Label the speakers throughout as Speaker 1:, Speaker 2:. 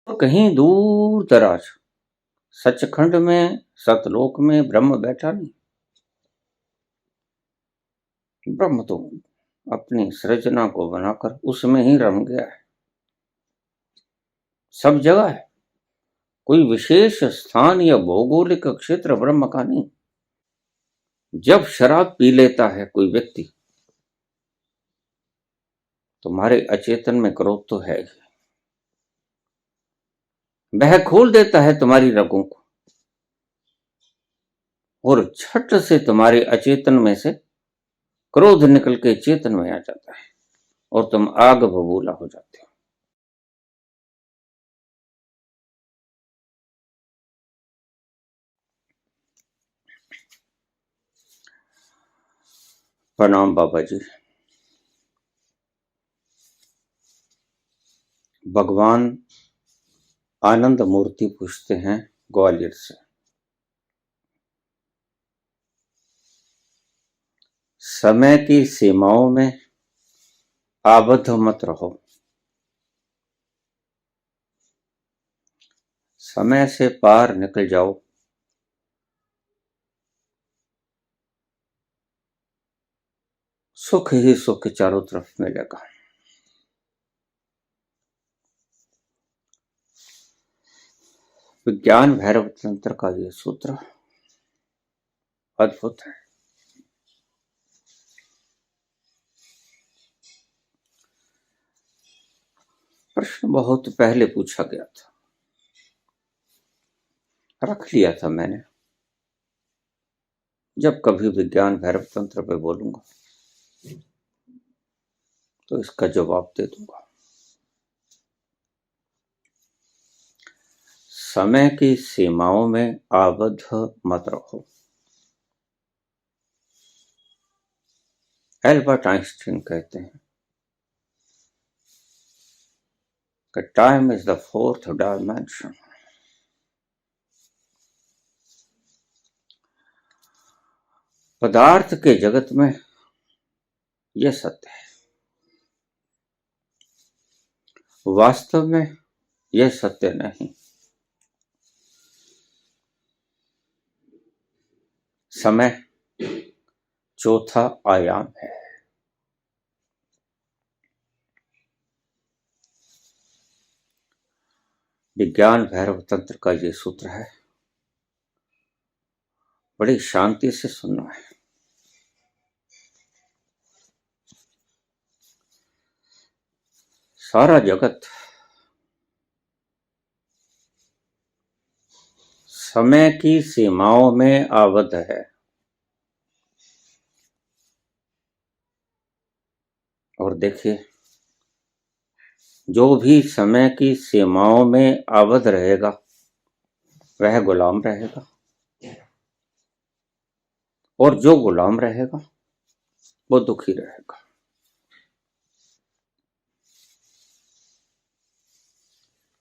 Speaker 1: और कहीं दूर दराज सचखंड में सतलोक में ब्रह्म बैठा नहीं। ब्रह्म तो अपनी सृजना को बनाकर उसमें ही रम गया है, सब जगह है। कोई विशेष स्थान या भौगोलिक क्षेत्र ब्रह्म का नहीं। जब शराब पी लेता है कोई व्यक्ति, तुम्हारे अचेतन में क्रोध तो है ही। वह खोल देता है तुम्हारी रगों को और झट से तुम्हारे अचेतन में से क्रोध निकल के चेतन में आ जाता है और तुम आग बबूला हो जाते हो। प्रणाम बाबा जी। भगवान आनंद मूर्ति पूछते हैं ग्वालियर से, समय की सीमाओं में आबद्ध मत रहो। समय से पार निकल जाओ। सुख ही सुख चारों तरफ मिलेगा। विज्ञान भैरव तंत्र का ये सूत्र अद्भुत है। प्रश्न बहुत पहले पूछा गया था, रख लिया था मैंने। जब कभी विज्ञान भैरव तंत्र पे बोलूंगा तो इसका जवाब दे दूंगा। समय की सीमाओं में आबद्ध मत रहो। एल्बर्ट आइंस्टीन कहते हैं कि time is the fourth dimension. पदार्थ के जगत में यह सत्य है, वास्तव में यह सत्य नहीं। समय चौथा आयाम है। विज्ञान भैरव तंत्र का ये सूत्र है, बड़ी शांति से सुनना है। सारा जगत समय की सीमाओं में आबद्ध है और देखिए, जो भी समय की सीमाओं में आबद्ध रहेगा वह गुलाम रहेगा, और जो गुलाम रहेगा वो दुखी रहेगा।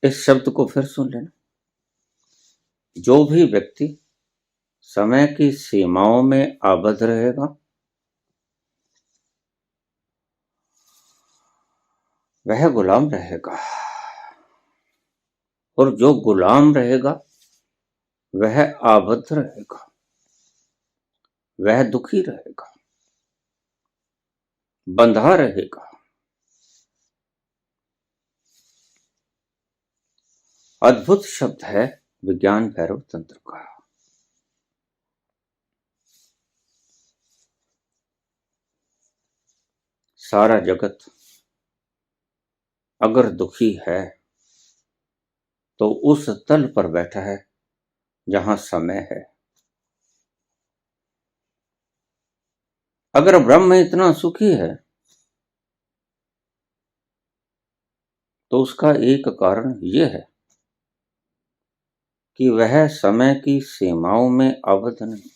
Speaker 1: इस शब्द को फिर सुन लेना, जो भी व्यक्ति समय की सीमाओं में आबद्ध रहेगा वह गुलाम रहेगा, और जो गुलाम रहेगा वह आबद्ध रहेगा, वह दुखी रहेगा, बंधा रहेगा। अद्भुत शब्द है विज्ञान भैरव तंत्र का। सारा जगत अगर दुखी है तो उस तल पर बैठा है जहां समय है। अगर ब्रह्म इतना सुखी है तो उसका एक कारण यह है कि वह समय की सीमाओं में आबद्ध नहीं।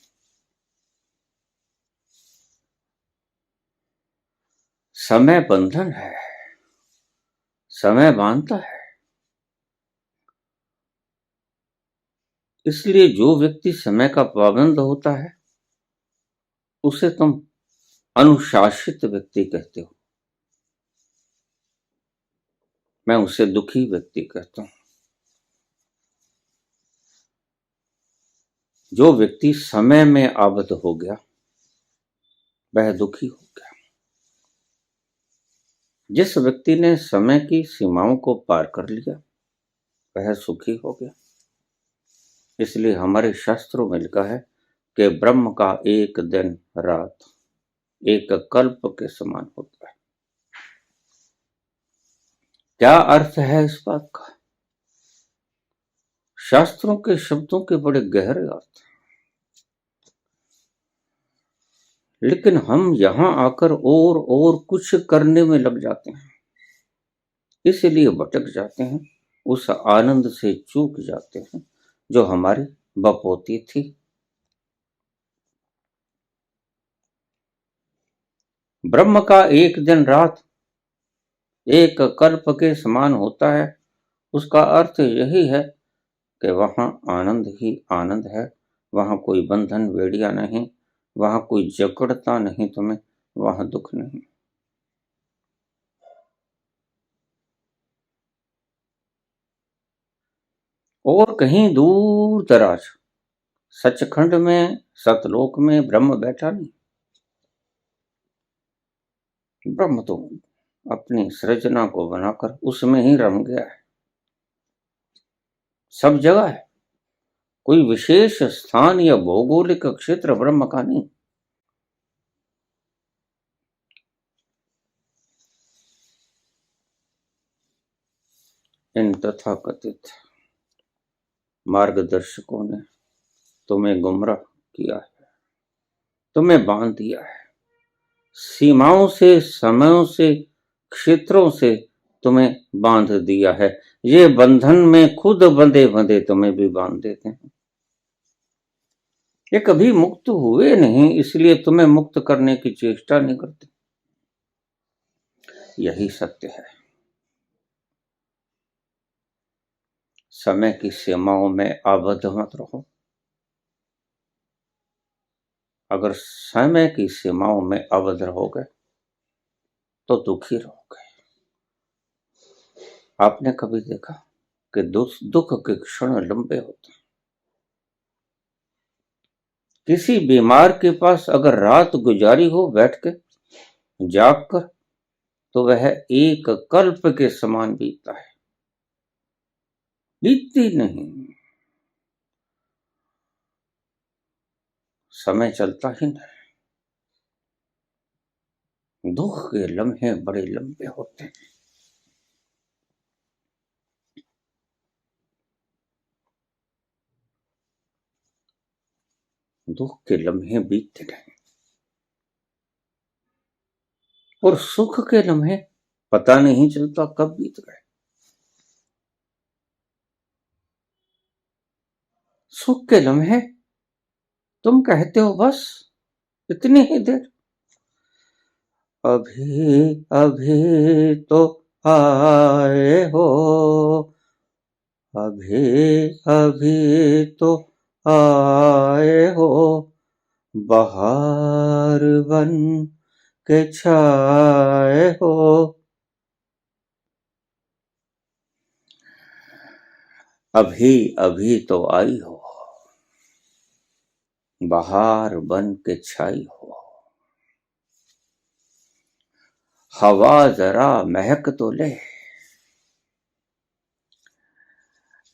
Speaker 1: समय बंधन है, समय बांधता है। इसलिए जो व्यक्ति समय का पाबंद होता है उसे तुम अनुशासित व्यक्ति कहते हो, मैं उसे दुखी व्यक्ति कहता हूं। जो व्यक्ति समय में आबद्ध हो गया वह दुखी हो गया। जिस व्यक्ति ने समय की सीमाओं को पार कर लिया वह सुखी हो गया। इसलिए हमारे शास्त्रों में लिखा है कि ब्रह्म का एक दिन रात एक कल्प के समान होता है। क्या अर्थ है इस बात का? शास्त्रों के शब्दों के बड़े गहरे अर्थ, लेकिन हम यहां आकर और कुछ करने में लग जाते हैं, इसलिए भटक जाते हैं, उस आनंद से चूक जाते हैं जो हमारी बपोती थी। ब्रह्म का एक दिन रात एक कल्प के समान होता है। उसका अर्थ यही है कि वहां आनंद ही आनंद है, वहां कोई बंधन वेड़िया नहीं, वहां कोई जकड़ता नहीं तुम्हें, वहां दुख नहीं। और कहीं दूर दराज सचखंड में सतलोक में ब्रह्म बैठा नहीं। ब्रह्म तो अपनी सृजना को बनाकर उसमें ही रम गया है, सब जगह है। कोई विशेष स्थान या भौगोलिक क्षेत्र ब्रह्म का नहीं। इन तथाकथित मार्गदर्शकों ने तुम्हें गुमराह किया है, तुम्हें बांध दिया है, सीमाओं से, समयों से, क्षेत्रों से तुम्हें बांध दिया है। ये बंधन में खुद बंधे बंधे तुम्हें भी बांध देते हैं। ये कभी मुक्त हुए नहीं, इसलिए तुम्हें मुक्त करने की चेष्टा नहीं करते। यही सत्य है। समय की सीमाओं में आबद्ध मत रहो। अगर समय की सीमाओं में आबद्ध रहोगे तो दुखी रहोगे। आपने कभी देखा कि दुख के क्षण लंबे होते हैं? किसी बीमार के पास अगर रात गुजारी हो बैठ के जाग कर, तो वह एक कल्प के समान बीतता है, बीतती नहीं। समय चलता ही नहीं। दुख के लम्हे बड़े लंबे होते हैं। दुख के लम्हे बीतते नहीं और सुख के लम्हे पता नहीं चलता कब बीत गए। सुख के लम्हे तुम कहते हो बस इतनी ही देर, अभी अभी तो आए हो, अभी अभी तो आए हो, बहार बन के छाए हो। अभी अभी तो आई हो, बहार बन के छाई हो। हवा जरा महक तो ले,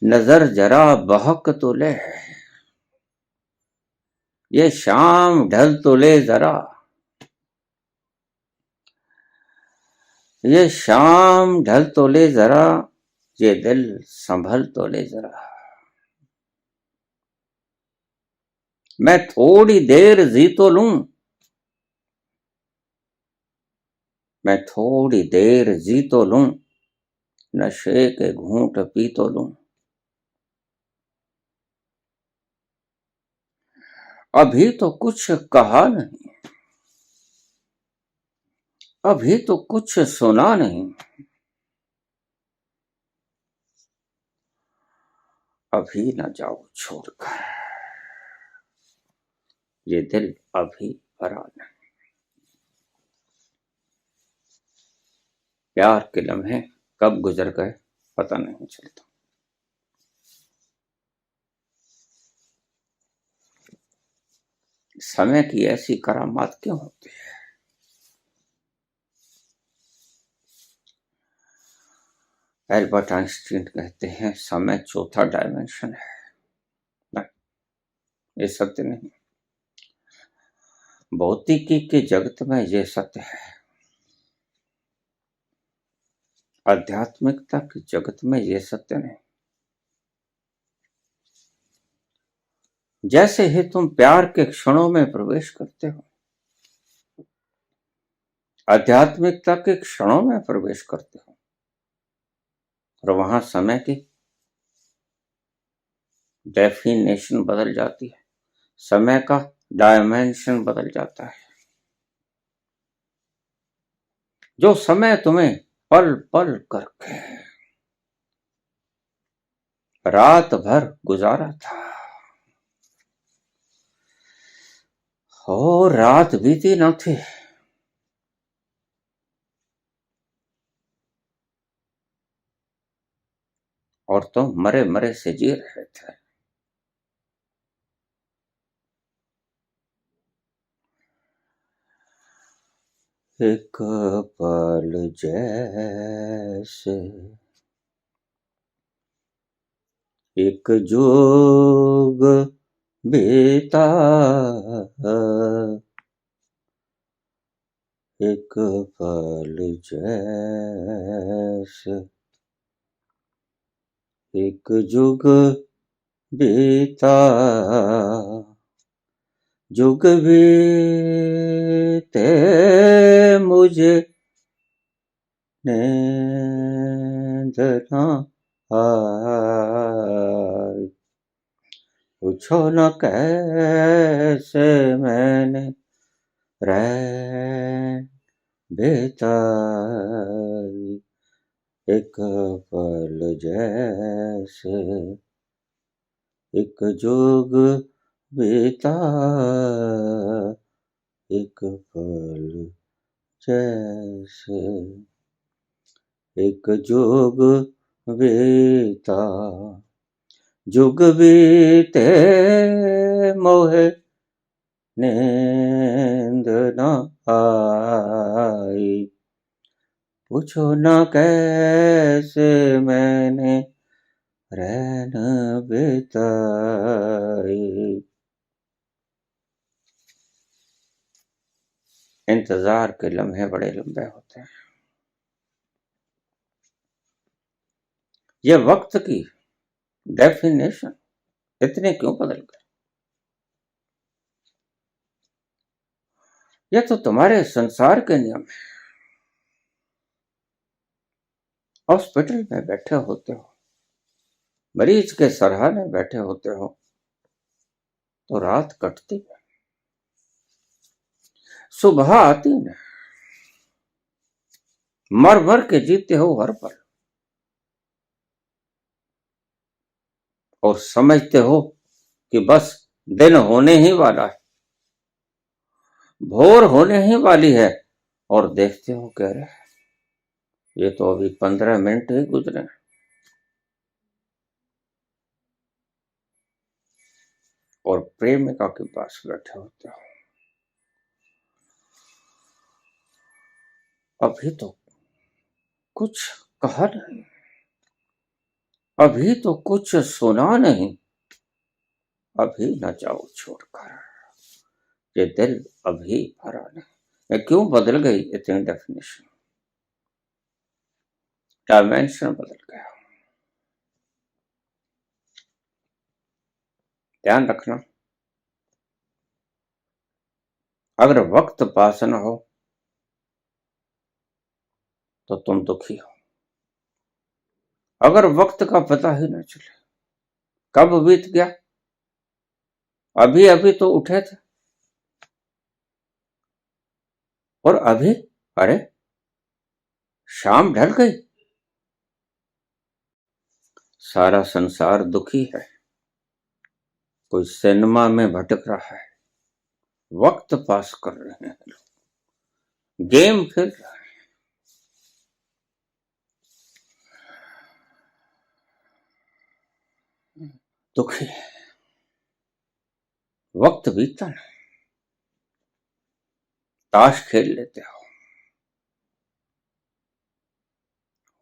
Speaker 1: नजर जरा बहक तो ले, ये शाम ढल तो ले जरा, ये शाम ढल तो ले जरा, ये दिल संभल तो ले जरा। मैं थोड़ी देर जी तो लूं, मैं थोड़ी देर जी तो लूं, नशे के घूंट पी तो लूं। अभी तो कुछ कहा नहीं, अभी तो कुछ सुना नहीं, अभी न जाओ छोड़कर, ये दिल अभी भरा नहीं। प्यार के लम्हे कब गुजर गए पता नहीं चलता। समय की ऐसी करामात क्यों होती है? एल्बर्ट आइंस्टीन कहते हैं समय चौथा डायमेंशन है। ना, ये सत्य नहीं। भौतिकी के जगत में ये सत्य है, आध्यात्मिकता के जगत में ये सत्य नहीं। जैसे ही तुम प्यार के क्षणों में प्रवेश करते हो, आध्यात्मिकता के क्षणों में प्रवेश करते हो, और वहां समय की डेफिनेशन बदल जाती है, समय का डायमेंशन बदल जाता है। जो समय तुम्हें पल पल करके रात भर गुजारा था, और रात बीती न थी, और तुम मरे मरे से जी रहे थे। एक पल जैसे एक जोग बीता, एक पल जैसे एक जुग बीता, जुग बीते मुझे नींद न आई। पूछो न कैसे मैंने रैन बिताई। एक पल जैसे एक जुग बीता, एक पल जैसे एक जुग बीता, जुग बीते मोहे नींद न आई। पूछो न कैसे मैंने रैन बिताई। इंतजार के लम्हे बड़े लंबे होते हैं। ये वक्त की डेफिनेशन इतने क्यों बदल गए? ये तो तुम्हारे संसार के नियम है। हॉस्पिटल में बैठे होते हो, मरीज के सराहने बैठे होते हो, तो रात कटती है, सुबह आती है, मर मर के जीते हो हर पल, और समझते हो कि बस दिन होने ही वाला है, भोर होने ही वाली है, और देखते हो कह रहे ये तो अभी 15 मिनट ही गुजरे, और प्रेमिका के पास बैठे होते हो। अभी तो कुछ कहा नहीं, अभी तो कुछ सुना नहीं, अभी न जाओ छोड़कर, ये दिल अभी भरा नहीं। ये क्यों बदल गई इतनी डेफिनेशन? डायमेंशन बदल गया। ध्यान रखना, अगर वक्त पास न हो तो तुम दुखी हो। अगर वक्त का पता ही न चले कब बीत गया, अभी अभी तो उठे थे, और अभी अरे शाम ढल गई। सारा संसार दुखी है, कोई सिनेमा में भटक रहा है, वक्त पास कर रहे हैं लोग, गेम खेल रहे हैं। दुखी है, वक्त बीता नहीं, ताश खेल लेते हो,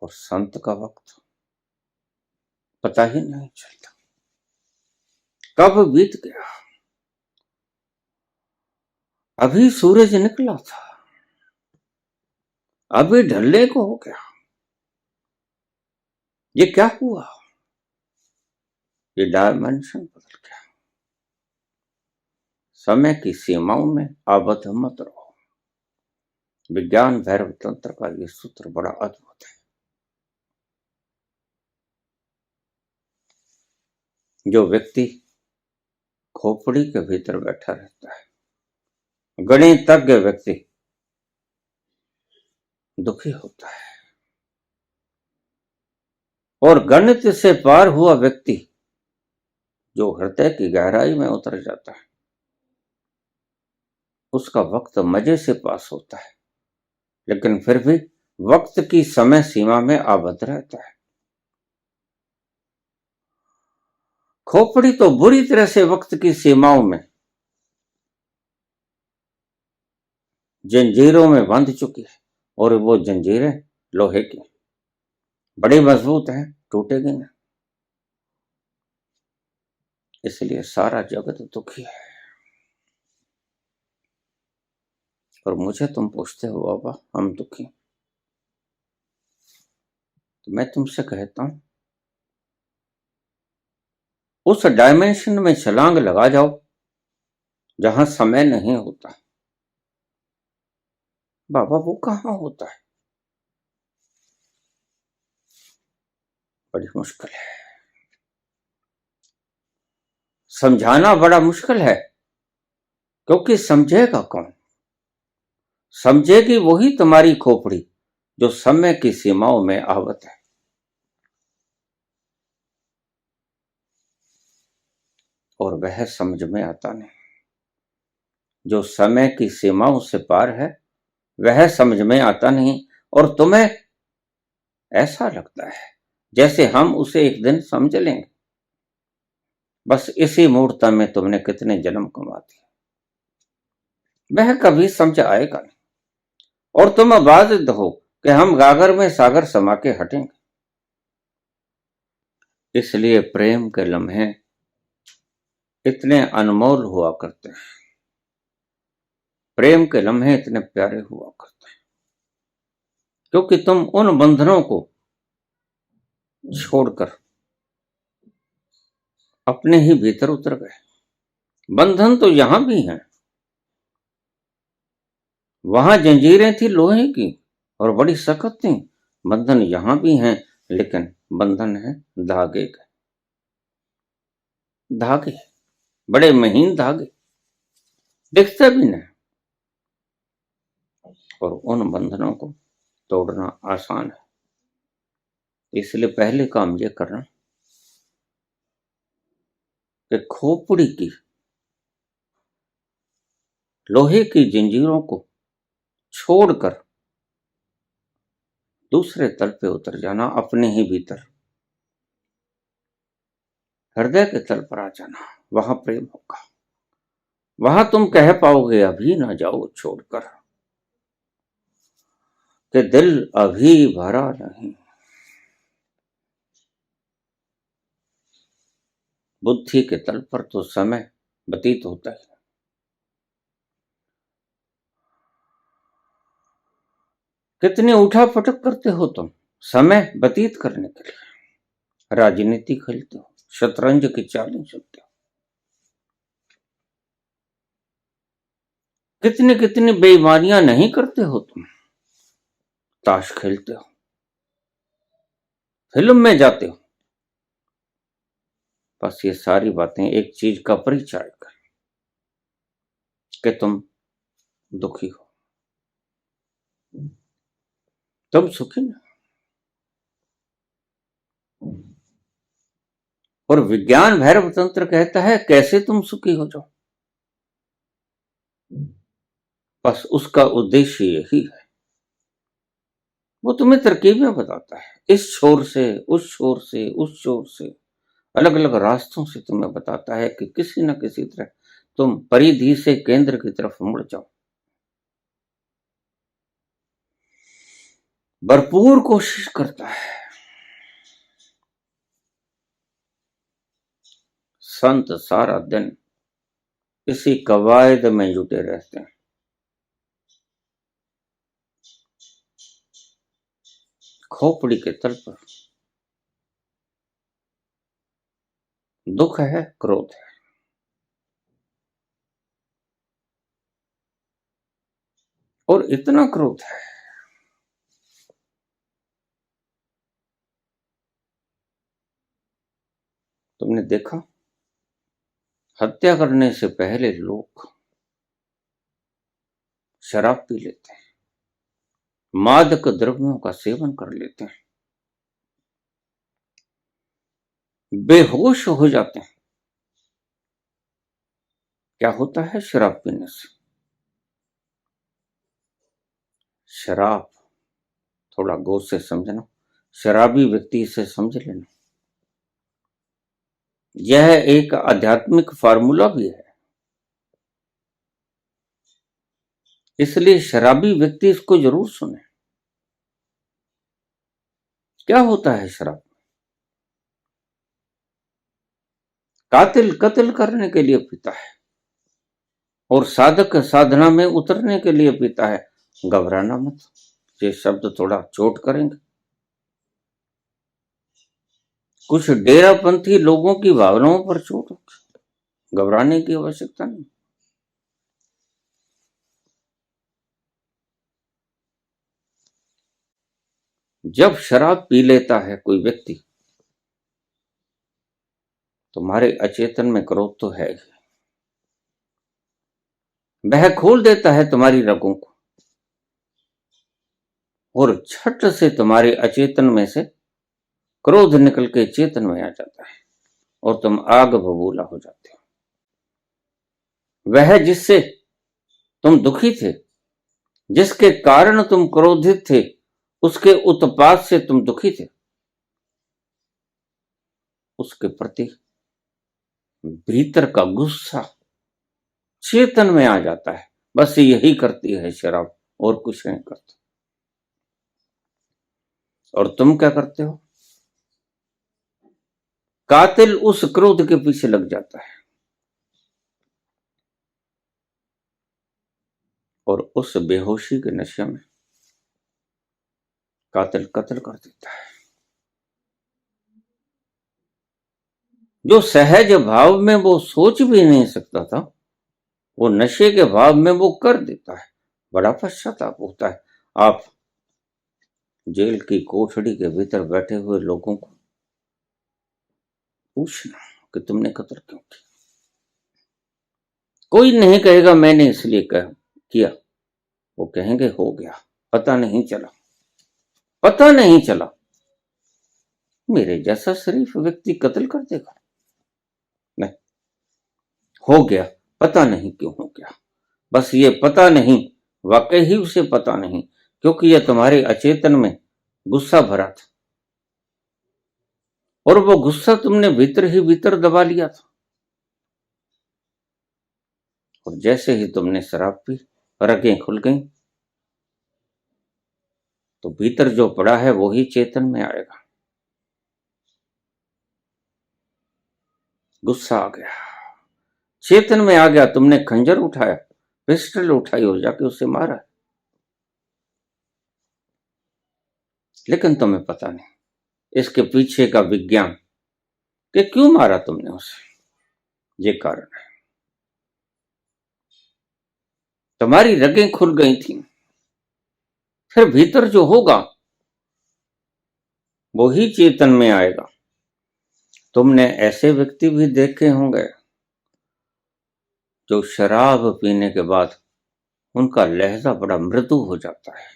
Speaker 1: और संत का वक्त पता ही नहीं चलता कब बीत गया। अभी सूरज निकला था, अभी ढलने को हो गया। ये क्या हुआ? ये डायमेंशन बदल गया। समय की सीमाओं में आबद्ध मत रहो। विज्ञान भैरव तंत्र का ये सूत्र बड़ा अद्भुत है। जो व्यक्ति खोपड़ी के भीतर बैठा रहता है, गणितज्ञ व्यक्ति, दुखी होता है, और गणित से पार हुआ व्यक्ति जो हृदय की गहराई में उतर जाता है, उसका वक्त मजे से पास होता है, लेकिन फिर भी वक्त की समय सीमा में आबद्ध रहता है। खोपड़ी तो बुरी तरह से वक्त की सीमाओं में, जंजीरों में बंध चुकी है, और वो जंजीरें लोहे की, बड़ी मजबूत है, टूटेगी ना। इसलिए सारा जगत दुखी है। और मुझे तुम पूछते हो बाबा हम दुखी, तो मैं तुमसे कहता हूं उस डायमेंशन में छलांग लगा जाओ जहां समय नहीं होता। बाबा वो कहां होता है? बड़ी मुश्किल है, समझाना बड़ा मुश्किल है, क्योंकि समझेगा कौन? समझेगी वही तुम्हारी खोपड़ी जो समय की सीमाओं में आवत है। और वह समझ में आता नहीं। जो समय की सीमाओं से पार है वह समझ में आता नहीं, और तुम्हें ऐसा लगता है जैसे हम उसे एक दिन समझ लेंगे। बस इसी मूर्ता में तुमने कितने जन्म कमा दिए। वह कभी समझ आएगा नहीं, और तुम बाधित हो कि हम गागर में सागर समा के हटेंगे। इसलिए प्रेम के लम्हे इतने अनमोल हुआ करते हैं, प्रेम के लम्हे इतने प्यारे हुआ करते हैं, क्योंकि तुम उन बंधनों को छोड़कर अपने ही भीतर उतर गए। बंधन तो यहां भी हैं, वहां जंजीरें थी लोहे की और बड़ी सख्त थी, बंधन यहां भी हैं, लेकिन बंधन है धागे के। धागे, बड़े महीन धागे, दिखते भी नहीं, और उन बंधनों को तोड़ना आसान है। इसलिए पहले काम ये करना कि खोपड़ी की लोहे की जंजीरों को छोड़कर दूसरे तल पे उतर जाना, अपने ही भीतर हृदय के तल पर आ जाना। वहां प्रेम होगा, वहां तुम कह पाओगे अभी ना जाओ छोड़कर, कि दिल अभी भरा नहीं। बुद्धि के तल पर तो समय व्यतीत होता है। कितनी उठा पटक करते हो तुम समय व्यतीत करने के लिए। राजनीति खेलते हो, शतरंज की चालें चलते हो, कितनी कितनी बेईमानियां नहीं करते हो तुम। ताश खेलते हो, फिल्म में जाते हो। बस ये सारी बातें एक चीज का परिचय कर कि तुम दुखी हो, तुम सुखी ना। और विज्ञान भैरव तंत्र कहता है कैसे तुम सुखी हो जाओ। बस उसका उद्देश्य यही है। वो तुम्हें तरकीबें बताता है, इस छोर से उस छोर से उस छोर से, अलग अलग रास्तों से तुम्हें बताता है कि किसी न किसी तरह तुम परिधि से केंद्र की तरफ मुड़ जाओ। भरपूर कोशिश करता है। संत सारा दिन इसी कवायद में जुटे रहते हैं। खोपड़ी के तल पर दुख है, क्रोध है, और इतना क्रोध है तुमने देखा, हत्या करने से पहले लोग शराब पी लेते हैं, मादक द्रव्यों का सेवन कर लेते हैं, बेहोश हो जाते हैं। क्या होता है शराब पीने से? शराब, थोड़ा गौर से समझना, शराबी व्यक्ति से समझ लेना, यह एक आध्यात्मिक फार्मूला भी है। इसलिए शराबी व्यक्ति इसको जरूर सुने। क्या होता है शराब? कातिल कत्ल करने के लिए पीता है और साधक साधना में उतरने के लिए पीता है। घबराना मत, ये शब्द थोड़ा चोट करेंगे। कुछ डेरापंथी लोगों की भावनाओं पर चोट होगी, घबराने की आवश्यकता नहीं। जब शराब पी लेता है कोई व्यक्ति, तुम्हारे अचेतन में क्रोध तो है ही, वह खोल देता है तुम्हारी रगों को और झट से तुम्हारे अचेतन में से क्रोध निकल के चेतन में आ जाता है और तुम आग बबूला हो जाते हो। वह जिससे तुम दुखी थे, जिसके कारण तुम क्रोधित थे, उसके उत्पात से तुम दुखी थे, उसके प्रति भीतर का गुस्सा चेतन में आ जाता है। बस यही करती है शराब, और कुछ नहीं करती। और तुम क्या करते हो? कातिल उस क्रोध के पीछे लग जाता है और उस बेहोशी के नशे में कातिल कत्ल कर देता है। जो सहज भाव में वो सोच भी नहीं सकता था, वो नशे के भाव में वो कर देता है। बड़ा पश्चाताप होता है। आप जेल की कोठड़ी के भीतर बैठे हुए लोगों को पूछना कि तुमने कत्ल क्यों किया। कोई नहीं कहेगा मैंने इसलिए किया, वो कहेंगे हो गया, पता नहीं चला, पता नहीं चला। मेरे जैसा शरीफ व्यक्ति कत्ल कर देगा? नहीं, हो गया, पता नहीं क्यों हो गया। बस ये पता नहीं, वाकई ही उसे पता नहीं, क्योंकि यह तुम्हारे अचेतन में गुस्सा भरा था और वो गुस्सा तुमने भीतर ही भीतर दबा लिया था। और जैसे ही तुमने शराब पी, रगें खुल गईं, तो भीतर जो पड़ा है वो ही चेतन में आएगा। गुस्सा आ गया, चेतन में आ गया, तुमने खंजर उठाया, पिस्टल उठाई और जाके उसे मारा, लेकिन तुम्हें पता नहीं इसके पीछे का विज्ञान कि क्यों मारा तुमने उसे। ये कारण है, तुम्हारी रगें खुल गई थी। फिर भीतर जो होगा वो ही चेतन में आएगा। तुमने ऐसे व्यक्ति भी देखे होंगे जो शराब पीने के बाद उनका लहजा बड़ा मृदु हो जाता है,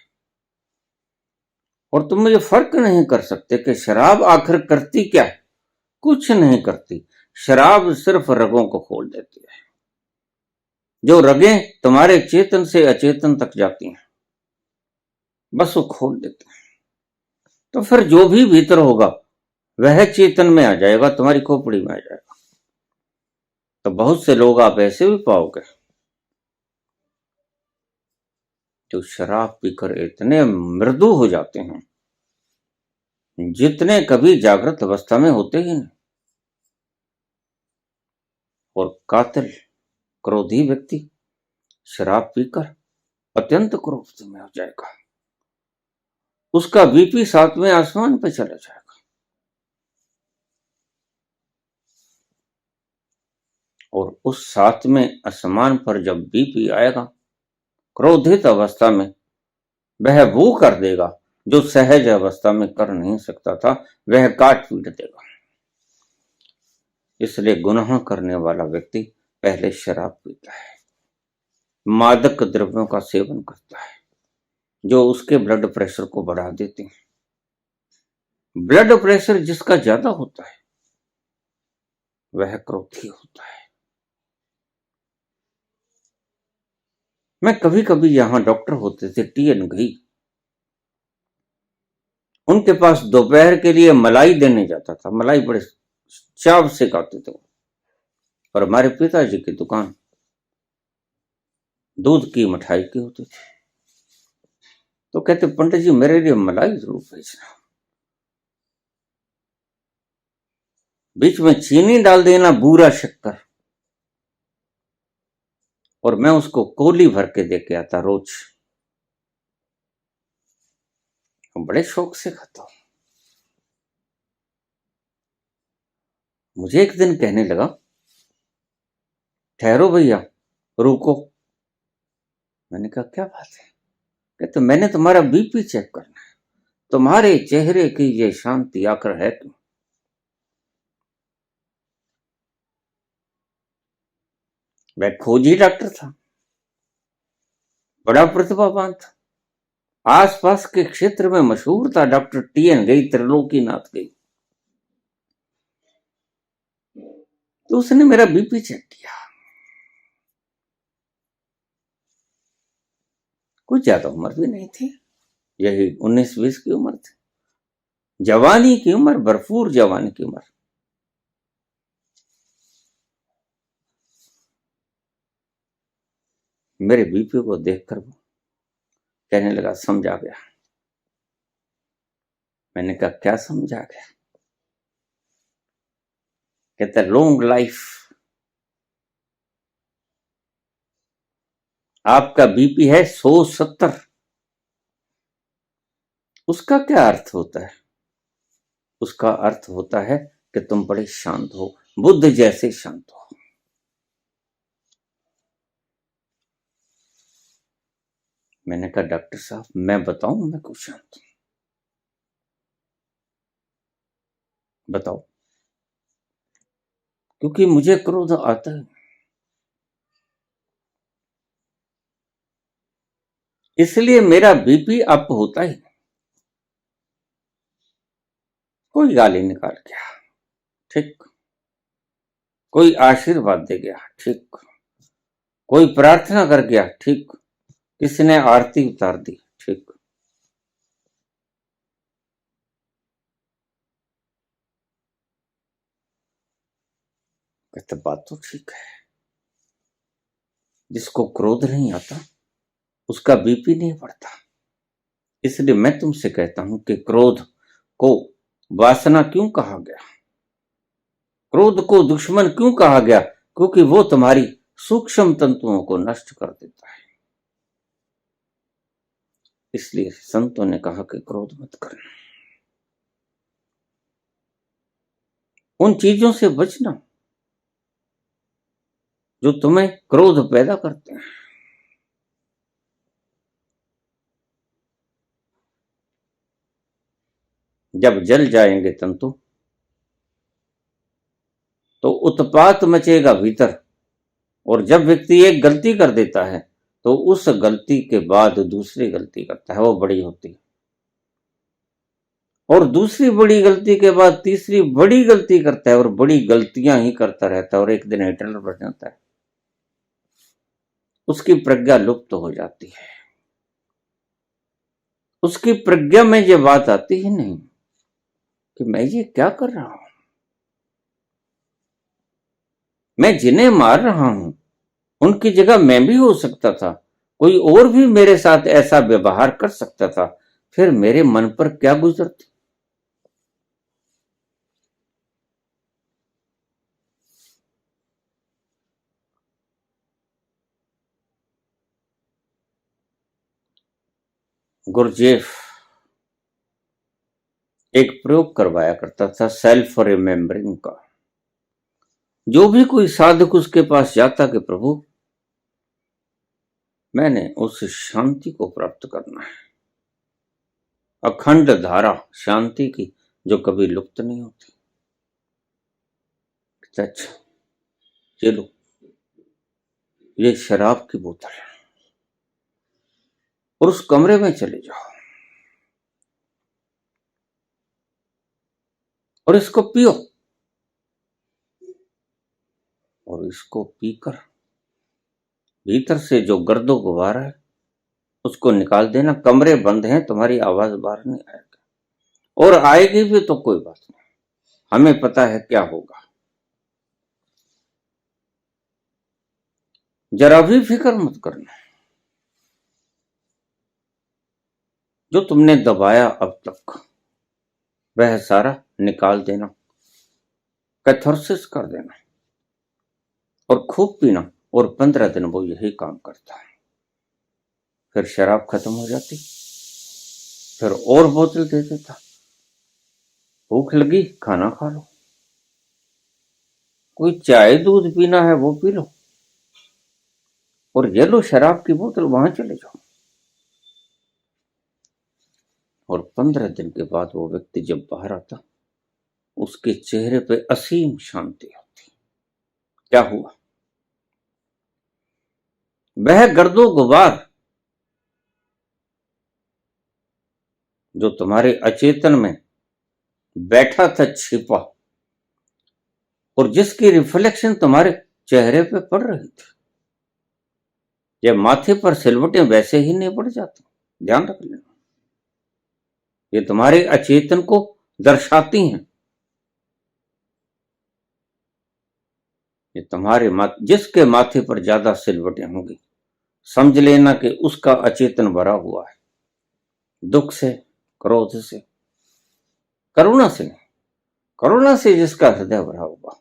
Speaker 1: और तुम ये फर्क नहीं कर सकते कि शराब आखिर करती क्या है। कुछ नहीं करती, शराब सिर्फ रगों को खोल देती है। जो रगें तुम्हारे चेतन से अचेतन तक जाती हैं, बस वो खोल देते हैं। तो फिर जो भी भीतर होगा वह चेतन में आ जाएगा, तुम्हारी खोपड़ी में आ जाएगा। तो बहुत से लोग आप ऐसे भी पाओगे तो शराब पीकर इतने मृदु हो जाते हैं जितने कभी जागृत अवस्था में होते ही नहीं। और कातिल क्रोधी व्यक्ति शराब पीकर अत्यंत क्रोध में हो जाएगा, उसका बीपी 7वें आसमान पे चला जाएगा। और उस 7वें आसमान पर जब बीपी आएगा, क्रोधित अवस्था में वह वो कर देगा जो सहज अवस्था में कर नहीं सकता था, वह काट पीट देगा। इसलिए गुनाह करने वाला व्यक्ति पहले शराब पीता है, मादक द्रव्यों का सेवन करता है जो उसके ब्लड प्रेशर को बढ़ा देते हैं। ब्लड प्रेशर जिसका ज्यादा होता है वह क्रोधी होता है। मैं कभी कभी यहां डॉक्टर होते थे टीएन घई, उनके पास दोपहर के लिए मलाई देने जाता था। मलाई बड़े चाव से खाते थे। और हमारे पिताजी की दुकान दूध की मिठाई की होती थी। तो कहते पंडित जी मेरे लिए मलाई जरूर भेजना, बीच में चीनी डाल देना, बूरा शक्कर, और मैं उसको कोली भर के दे के आता रोज। बड़े शौक से खाता हूं। मुझे एक दिन कहने लगा, ठहरो भैया, रुको। मैंने कहा क्या बात है? कहते मैंने तुम्हारा बीपी चेक करना है, तुम्हारे चेहरे की ये शांति आकर है क्यों? वह खोजी डॉक्टर था, बड़ा प्रतिभावान था, आसपास के क्षेत्र में मशहूर था। Doctor TN Ghai, Trilokinath Ghai. तो उसने मेरा बीपी चेक किया। कुछ ज्यादा उम्र भी नहीं थी, यही 19-20 की उम्र थी, जवानी की उम्र, भरपूर जवानी की उम्र। मेरे बीपी को देखकर वो कहने लगा समझा गया। मैंने कहा क्या समझा गया? कहता लॉन्ग लाइफ। आपका बीपी है 170। उसका क्या अर्थ होता है? उसका अर्थ होता है कि तुम बड़े शांत हो, बुद्ध जैसे शांत हो। मैंने कहा डॉक्टर साहब मैं बताऊं मैं क्यों शांत हूं? बताओ। क्योंकि मुझे क्रोध आता है, इसलिए मेरा बीपी अप होता ही। कोई गाली निकाल गया, ठीक। कोई आशीर्वाद दे गया, ठीक। कोई प्रार्थना कर गया, ठीक। किसी ने आरती उतार दी, ठीक। कहते बात तो ठीक है। जिसको क्रोध नहीं आता उसका बीपी नहीं बढ़ता। इसलिए मैं तुमसे कहता हूं कि क्रोध को वासना क्यों कहा गया, क्रोध को दुश्मन क्यों कहा गया? क्योंकि वो तुम्हारी सूक्ष्म तंतुओं को नष्ट कर देता है। इसलिए संतों ने कहा कि क्रोध मत करना, उन चीजों से बचना जो तुम्हें क्रोध पैदा करते हैं। जब जल जाएंगे तंतु तो उत्पात मचेगा भीतर। और जब व्यक्ति एक गलती कर देता है तो उस गलती के बाद दूसरी गलती करता है, वो बड़ी होती है। और दूसरी बड़ी गलती के बाद तीसरी बड़ी गलती करता है, और बड़ी गलतियां ही करता रहता है, और एक दिन हिटलर बन जाता है। उसकी प्रज्ञा लुप्त हो जाती है। उसकी प्रज्ञा में ये बात आती ही नहीं कि मैं ये क्या कर रहा हूं, मैं जिन्हें मार रहा हूं उनकी जगह मैं भी हो सकता था, कोई और भी मेरे साथ ऐसा व्यवहार कर सकता था, फिर मेरे मन पर क्या गुजरती। गुरजेफ एक प्रयोग करवाया करता था सेल्फ रिमेम्बरिंग का। जो भी कोई साधक उसके पास जाता कि प्रभु मैंने उस शांति को प्राप्त करना है, अखंड धारा शांति की जो कभी लुप्त नहीं होती। अच्छा, ये लो, ये शराब की बोतल है और उस कमरे में चले जाओ और इसको पियो और इसको पीकर भीतर से जो गर्दो गुबार है उसको निकाल देना। कमरे बंद हैं, तुम्हारी आवाज बाहर नहीं आएगी, और आएगी भी तो कोई बात नहीं, हमें पता है क्या होगा। जरा भी फिक्र मत करना। जो तुमने दबाया अब तक वह सारा निकाल देना, कैथारसिस कर देना और खूब पीना, और 15 दिन वो यही काम करता है। फिर शराब खत्म हो जाती, फिर और बोतल दे देता। भूख लगी खाना खा लो, कोई चाय दूध पीना है वो पी लो, और ये लो शराब की बोतल, वहां चले जाओ। और 15 दिन के बाद वो व्यक्ति जब बाहर आता, उसके चेहरे पे असीम शांति होती। क्या हुआ? वह गर्दो गुबार जो तुम्हारे अचेतन में बैठा था छिपा, और जिसकी रिफ्लेक्शन तुम्हारे चेहरे पे पड़ रही थी, ये माथे पर सिलवटें वैसे ही नहीं पड़ जाती, ध्यान रख लेना। ये तुम्हारे अचेतन को दर्शाती हैं। ये तुम्हारे जिसके माथे पर ज्यादा सिलवटें होंगी, समझ लेना कि उसका अचेतन भरा हुआ है दुख से, क्रोध से, करुणा से नहीं, करुणा से जिसका हृदय भरा होगा,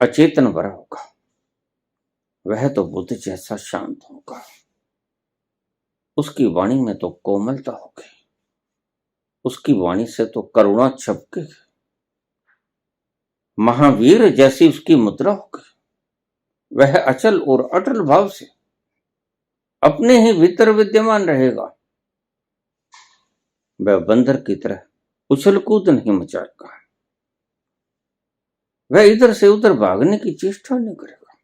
Speaker 1: अचेतन भरा होगा, वह तो बुद्ध जैसा शांत होगा। उसकी वाणी में तो कोमलता होगी, उसकी वाणी से तो करुणा छपकेगी, महावीर जैसी उसकी मुद्रा होगी। वह अचल और अटल भाव से अपने ही भीतर विद्यमान रहेगा। वह बंदर की तरह उछल कूद नहीं मचाएगा, वह इधर से उधर भागने की चेष्टा नहीं करेगा।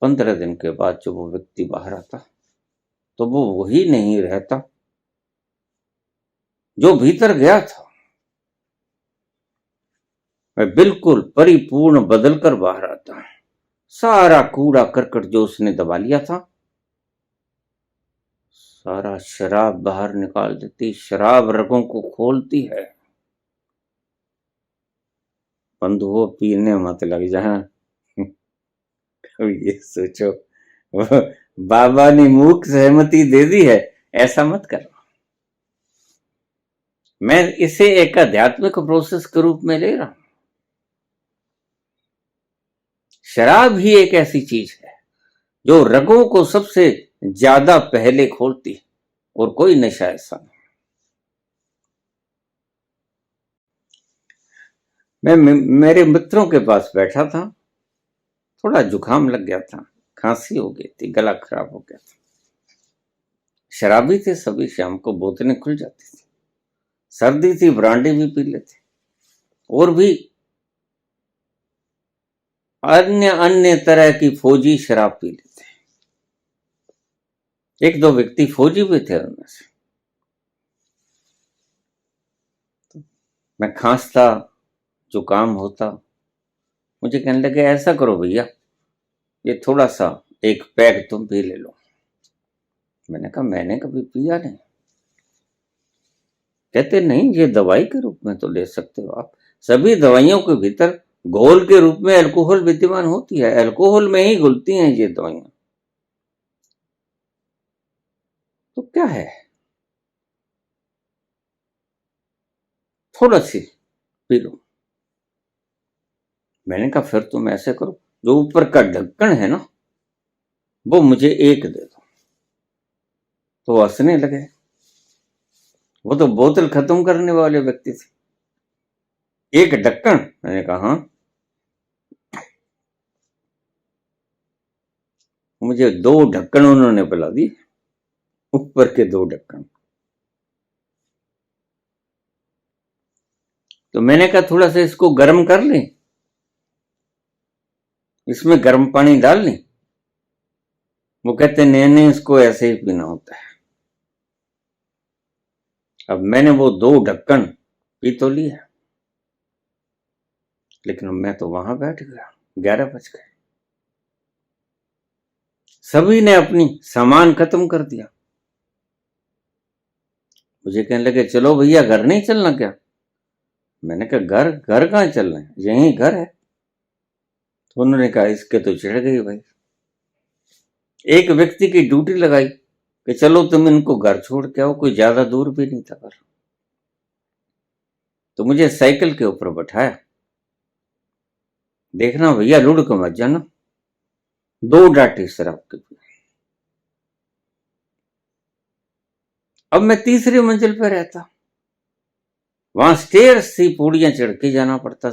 Speaker 1: 15 दिन के बाद जब वो व्यक्ति बाहर आता तो वो वही नहीं रहता जो भीतर गया था। वह बिल्कुल परिपूर्ण बदलकर बाहर आता है। सारा कूड़ा करकट जो उसने दबा लिया था, सारा शराब बाहर निकाल देती। शराब रगों को खोलती है। बंधुओं, पीने मत लग जा। ये सोचो बाबा ने मूक सहमति दे दी है, ऐसा मत करो। मैं इसे एक आध्यात्मिक प्रोसेस के रूप में ले रहा हूं। शराब ही एक ऐसी चीज है जो रगों को सबसे ज्यादा पहले खोलती है, और कोई नशा ऐसा नहीं। मैं मेरे मित्रों के पास बैठा था, थोड़ा जुकाम लग गया था, खांसी हो गई थी, गला खराब हो गया था। शराबी थे सभी, शाम को बोतलें खुल जाती थी, सर्दी थी ब्रांडी भी पी लेते, और भी अन्य अन्य तरह की फौजी शराब पी लेते। एक दो व्यक्ति फौजी भी थे उनमें से। मैं खांसता, जुकाम होता, मुझे कहने लगे ऐसा करो भैया, ये थोड़ा सा एक पैक तुम पी ले लो। मैंने कहा मैंने कभी पिया नहीं। कहते नहीं, ये दवाई के रूप में तो ले सकते हो आप, सभी दवाइयों के भीतर घोल के रूप में अल्कोहल विद्यमान होती है, अल्कोहल में ही घुलती हैं ये दवाइयां। तो क्या है, थोड़ा सी पी लो। मैंने कहा फिर तुम ऐसे करो, जो ऊपर का ढक्कन है ना वो मुझे एक दे दो। तो हंसने लगे, वो तो बोतल खत्म करने वाले व्यक्ति थे। एक ढक्कन? मैंने कहा हाँ। मुझे 2 ढक्कन उन्होंने पिला दी, ऊपर के 2 ढक्कन। तो मैंने कहा थोड़ा सा इसको गर्म कर लें, इसमें गर्म पानी डाल लें। वो कहते नहीं, इसको ऐसे ही पीना होता है। अब मैंने वो 2 ढक्कन पी तो लिया, लेकिन मैं तो वहां बैठ गया, 11 बज गए। सभी ने अपनी सामान खत्म कर दिया। मुझे कहने लगे चलो भैया घर नहीं चलना क्या? मैंने कहा घर घर कहाँ चलना है, यही घर है। तो उन्होंने कहा इसके तो चिढ़ गई भाई। एक व्यक्ति की ड्यूटी लगाई कि चलो तुम इनको घर छोड़ के आओ, कोई ज्यादा दूर भी नहीं था घर। तो मुझे साइकिल के ऊपर बैठाया, देखना भैया लुढ़ को मत जाना, 2 डाटी शराब के पी। अब मैं तीसरी मंजिल पर रहता, वहां स्टेयर्स थी, पौड़ियां चढ़ के जाना पड़ता,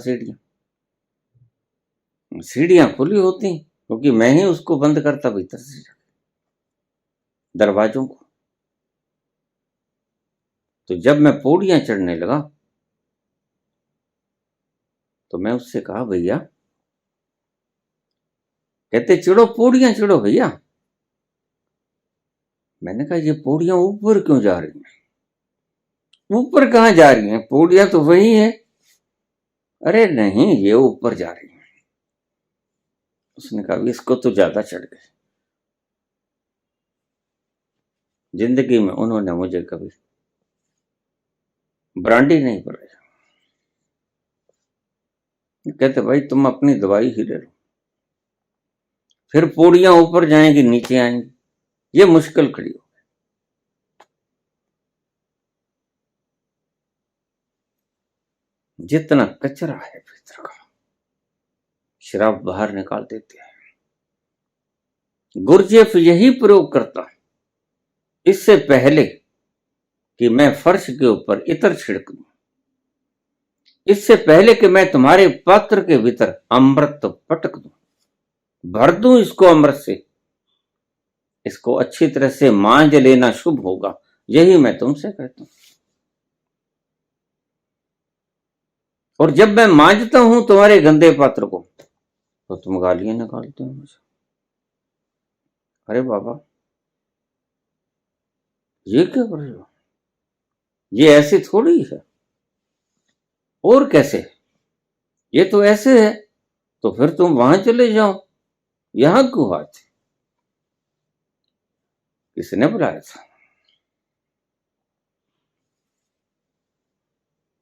Speaker 1: सीढ़ियां खुली होती क्योंकि मैं ही उसको बंद करता भीतर से दरवाजों को। तो जब मैं पौड़ियां चढ़ने लगा तो मैं उससे कहा भैया, कहते चढ़ो पौड़ियां चढ़ो भैया। मैंने कहा ये पौड़ियां ऊपर क्यों जा रही हैं? ऊपर कहाँ जा रही हैं, पौड़ियां तो वही है। अरे नहीं ये ऊपर जा रही हैं। उसने कहा इसको तो ज्यादा चढ़ गए। जिंदगी में उन्होंने मुझे कभी ब्रांडी नहीं पिलाया। कहते भाई तुम अपनी दवाई ही ले लो, फिर पौड़ियां ऊपर जाएंगी नीचे आएंगी, ये मुश्किल खड़ी हो। जितना कचरा है भीतर का, शराब बाहर निकाल देते हैं। गुरजेफ यही प्रयोग करता, इससे पहले कि मैं फर्श के ऊपर इत्र छिड़क दूं, इससे पहले कि मैं तुम्हारे पात्र के भीतर अमृत पटक दूं, भर दूं इसको अमृत से, इसको अच्छी तरह से मांझ लेना शुभ होगा, यही मैं तुमसे कहता हूं। और जब मैं मांझता हूं तुम्हारे गंदे पात्र को तो तुम गालियां निकालते हो मुझे। अरे बाबा ये क्या कर रहे हो, ये ऐसे थोड़ी है। और कैसे, ये तो ऐसे है। तो फिर तुम वहां चले जाओ, यहां क्यों आए थे? किसने बुलाया था?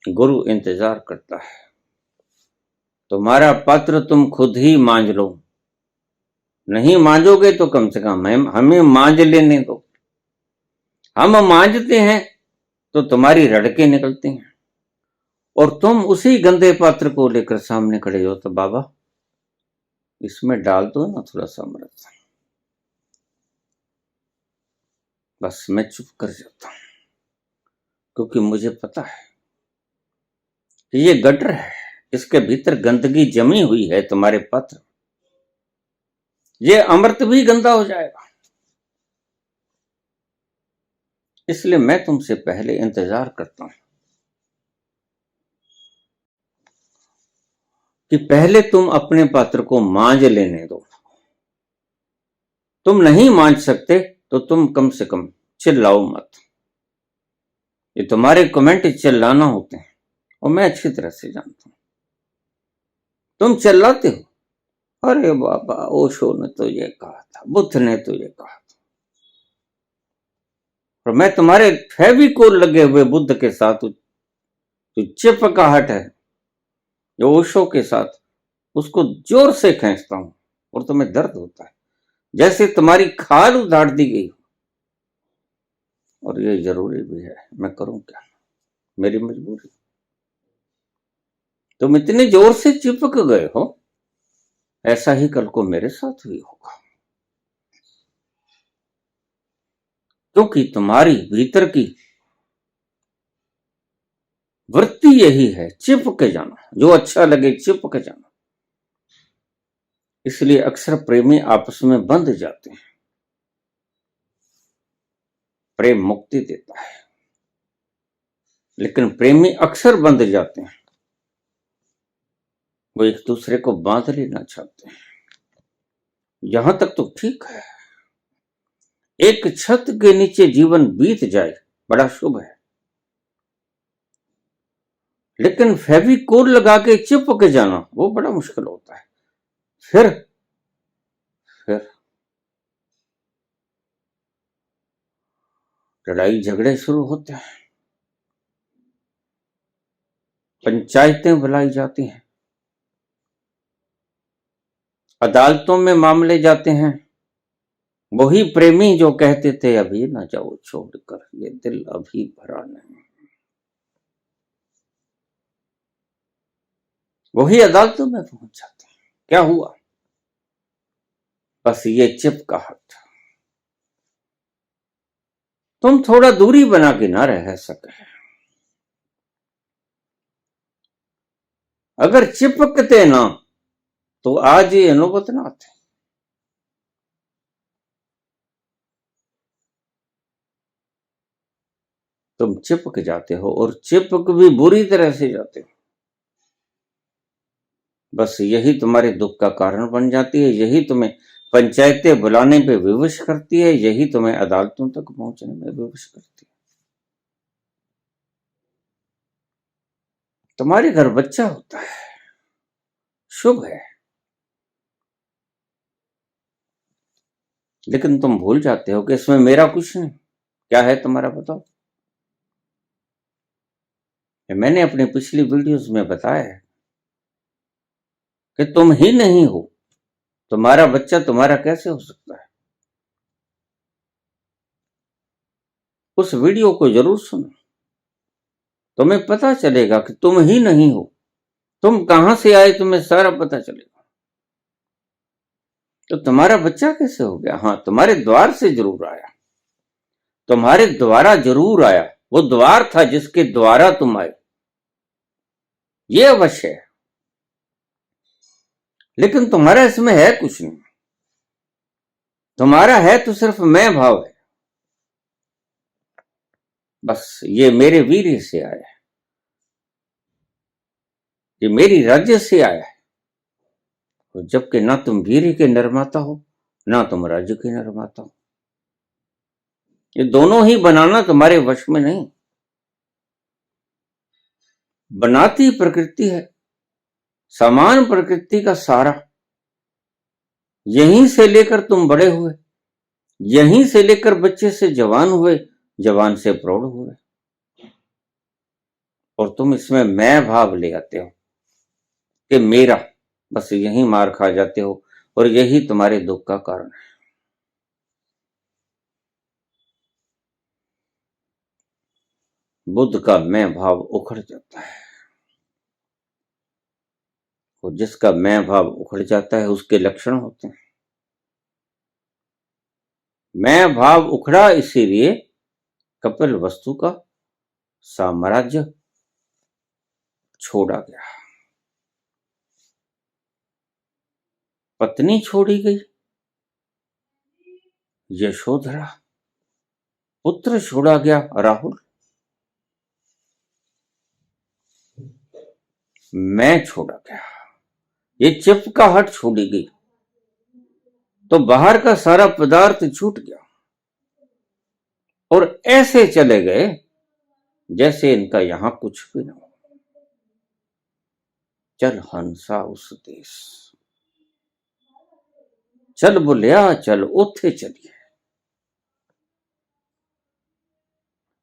Speaker 1: गुरु इंतजार करता है, तुम्हारा पात्र तुम खुद ही मांझ लो। नहीं मांझोगे तो कम से कम हमें मांझ लेने दो। हम मांझते हैं तो तुम्हारी रड़के निकलती हैं, और तुम उसी गंदे पात्र को लेकर सामने खड़े हो। तो बाबा इसमें डाल दो ना थोड़ा सा अमृत। बस मैं चुप कर जाता हूं, क्योंकि मुझे पता है कि ये गटर है, इसके भीतर गंदगी जमी हुई है तुम्हारे पात्र, ये अमृत भी गंदा हो जाएगा। इसलिए मैं तुमसे पहले इंतजार करता हूं कि पहले तुम अपने पात्र को मांझ लेने दो। तुम नहीं मांझ सकते तो तुम कम से कम चिल्लाओ मत। ये तुम्हारे कमेंट चिल्लाना होते हैं, और मैं अच्छी तरह से जानता हूं। तुम चिल्लाते हो, अरे बाबा ओशो ने तो ये कहा था, बुद्ध ने तो ये कहा था। और मैं तुम्हारे फेविकोल लगे हुए बुद्ध के साथ जो चिपकाहट है, जो ओशो के साथ उसको जोर से खींचता हूं और तुम्हें दर्द होता है, जैसे तुम्हारी खाल उधाड़ दी गई हो। और ये जरूरी भी है, मैं करूं क्या, मेरी मजबूरी। तुम इतने जोर से चिपक गए हो, ऐसा ही कल को मेरे साथ भी होगा, क्योंकि तुम्हारी भीतर की वृत्ति यही है, चिपके जाना, जो अच्छा लगे चिपके जाना। इसलिए अक्सर प्रेमी आपस में बंध जाते हैं। प्रेम मुक्ति देता है, लेकिन प्रेमी अक्सर बंध जाते हैं, वो एक दूसरे को बांध लेना चाहते हैं। यहां तक तो ठीक है, एक छत के नीचे जीवन बीत जाए, बड़ा शुभ है। लेकिन फेविकोल लगा के चिपक जाना, वो बड़ा मुश्किल होता है। फिर लड़ाई झगड़े शुरू होते हैं, पंचायतें बुलाई जाती हैं, अदालतों में मामले जाते हैं। वही प्रेमी जो कहते थे अभी ना जाओ छोड़कर, ये दिल अभी भरा नहीं, वही अदालतों में पहुंच जाते हैं। क्या हुआ? बस ये चिपकाहट। तुम थोड़ा दूरी बना के ना रह सके। अगर चिपकते ना तो आज ये नौबत ना आती। तुम चिपक जाते हो और चिपक भी बुरी तरह से जाते हो। बस यही तुम्हारे दुख का कारण बन जाती है, यही तुम्हें पंचायतें बुलाने पे विवश करती है, यही तुम्हें अदालतों तक पहुंचने में विवश करती है। तुम्हारे घर बच्चा होता है, शुभ है, लेकिन तुम भूल जाते हो कि इसमें मेरा कुछ नहीं। क्या है तुम्हारा, बताओ। मैंने अपनी पिछली वीडियोस में बताया है कि तुम ही नहीं हो, तुम्हारा बच्चा तुम्हारा कैसे हो सकता है। उस वीडियो को जरूर सुनो, तुम्हें पता चलेगा कि तुम ही नहीं हो। तुम कहां से आए तुम्हें सारा पता चलेगा। तो तुम्हारा बच्चा कैसे हो गया? हाँ, तुम्हारे द्वार से जरूर आया, तुम्हारे द्वारा जरूर आया। वो द्वार था जिसके द्वारा तुम आए, ये अवश्य है। लेकिन तुम्हारा इसमें है कुछ नहीं। तुम्हारा है तो सिर्फ मैं भाव है। बस ये मेरे वीर्य से आया है, ये मेरी राज्य से आया है। तो जबकि ना तुम वीर्य के निर्माता हो, ना तुम राज्य के निर्माता हो। ये दोनों ही बनाना तुम्हारे वश में नहीं। बनाती प्रकृति है, समान प्रकृति का सारा। यहीं से लेकर तुम बड़े हुए, यहीं से लेकर बच्चे से जवान हुए, जवान से प्रौढ़ हुए, और तुम इसमें मैं भाव ले आते हो कि मेरा। बस यही मार खा जाते हो, और यही तुम्हारे दुख का कारण है। बुद्ध का मैं भाव उखड़ जाता है, और जिसका मैं भाव उखड़ जाता है उसके लक्षण होते हैं। मैं भाव उखड़ा, इसीलिए कपिल वस्तु का साम्राज्य छोड़ा गया, पत्नी छोड़ी गई यशोधरा, पुत्र छोड़ा गया राहुल, मैं छोड़ा गया, ये चिपकाहट छोड़ी गई, तो बाहर का सारा पदार्थ छूट गया, और ऐसे चले गए जैसे इनका यहां कुछ भी ना हो। चल हंसा उस देश, चल बुलिया चल उथे चलिए।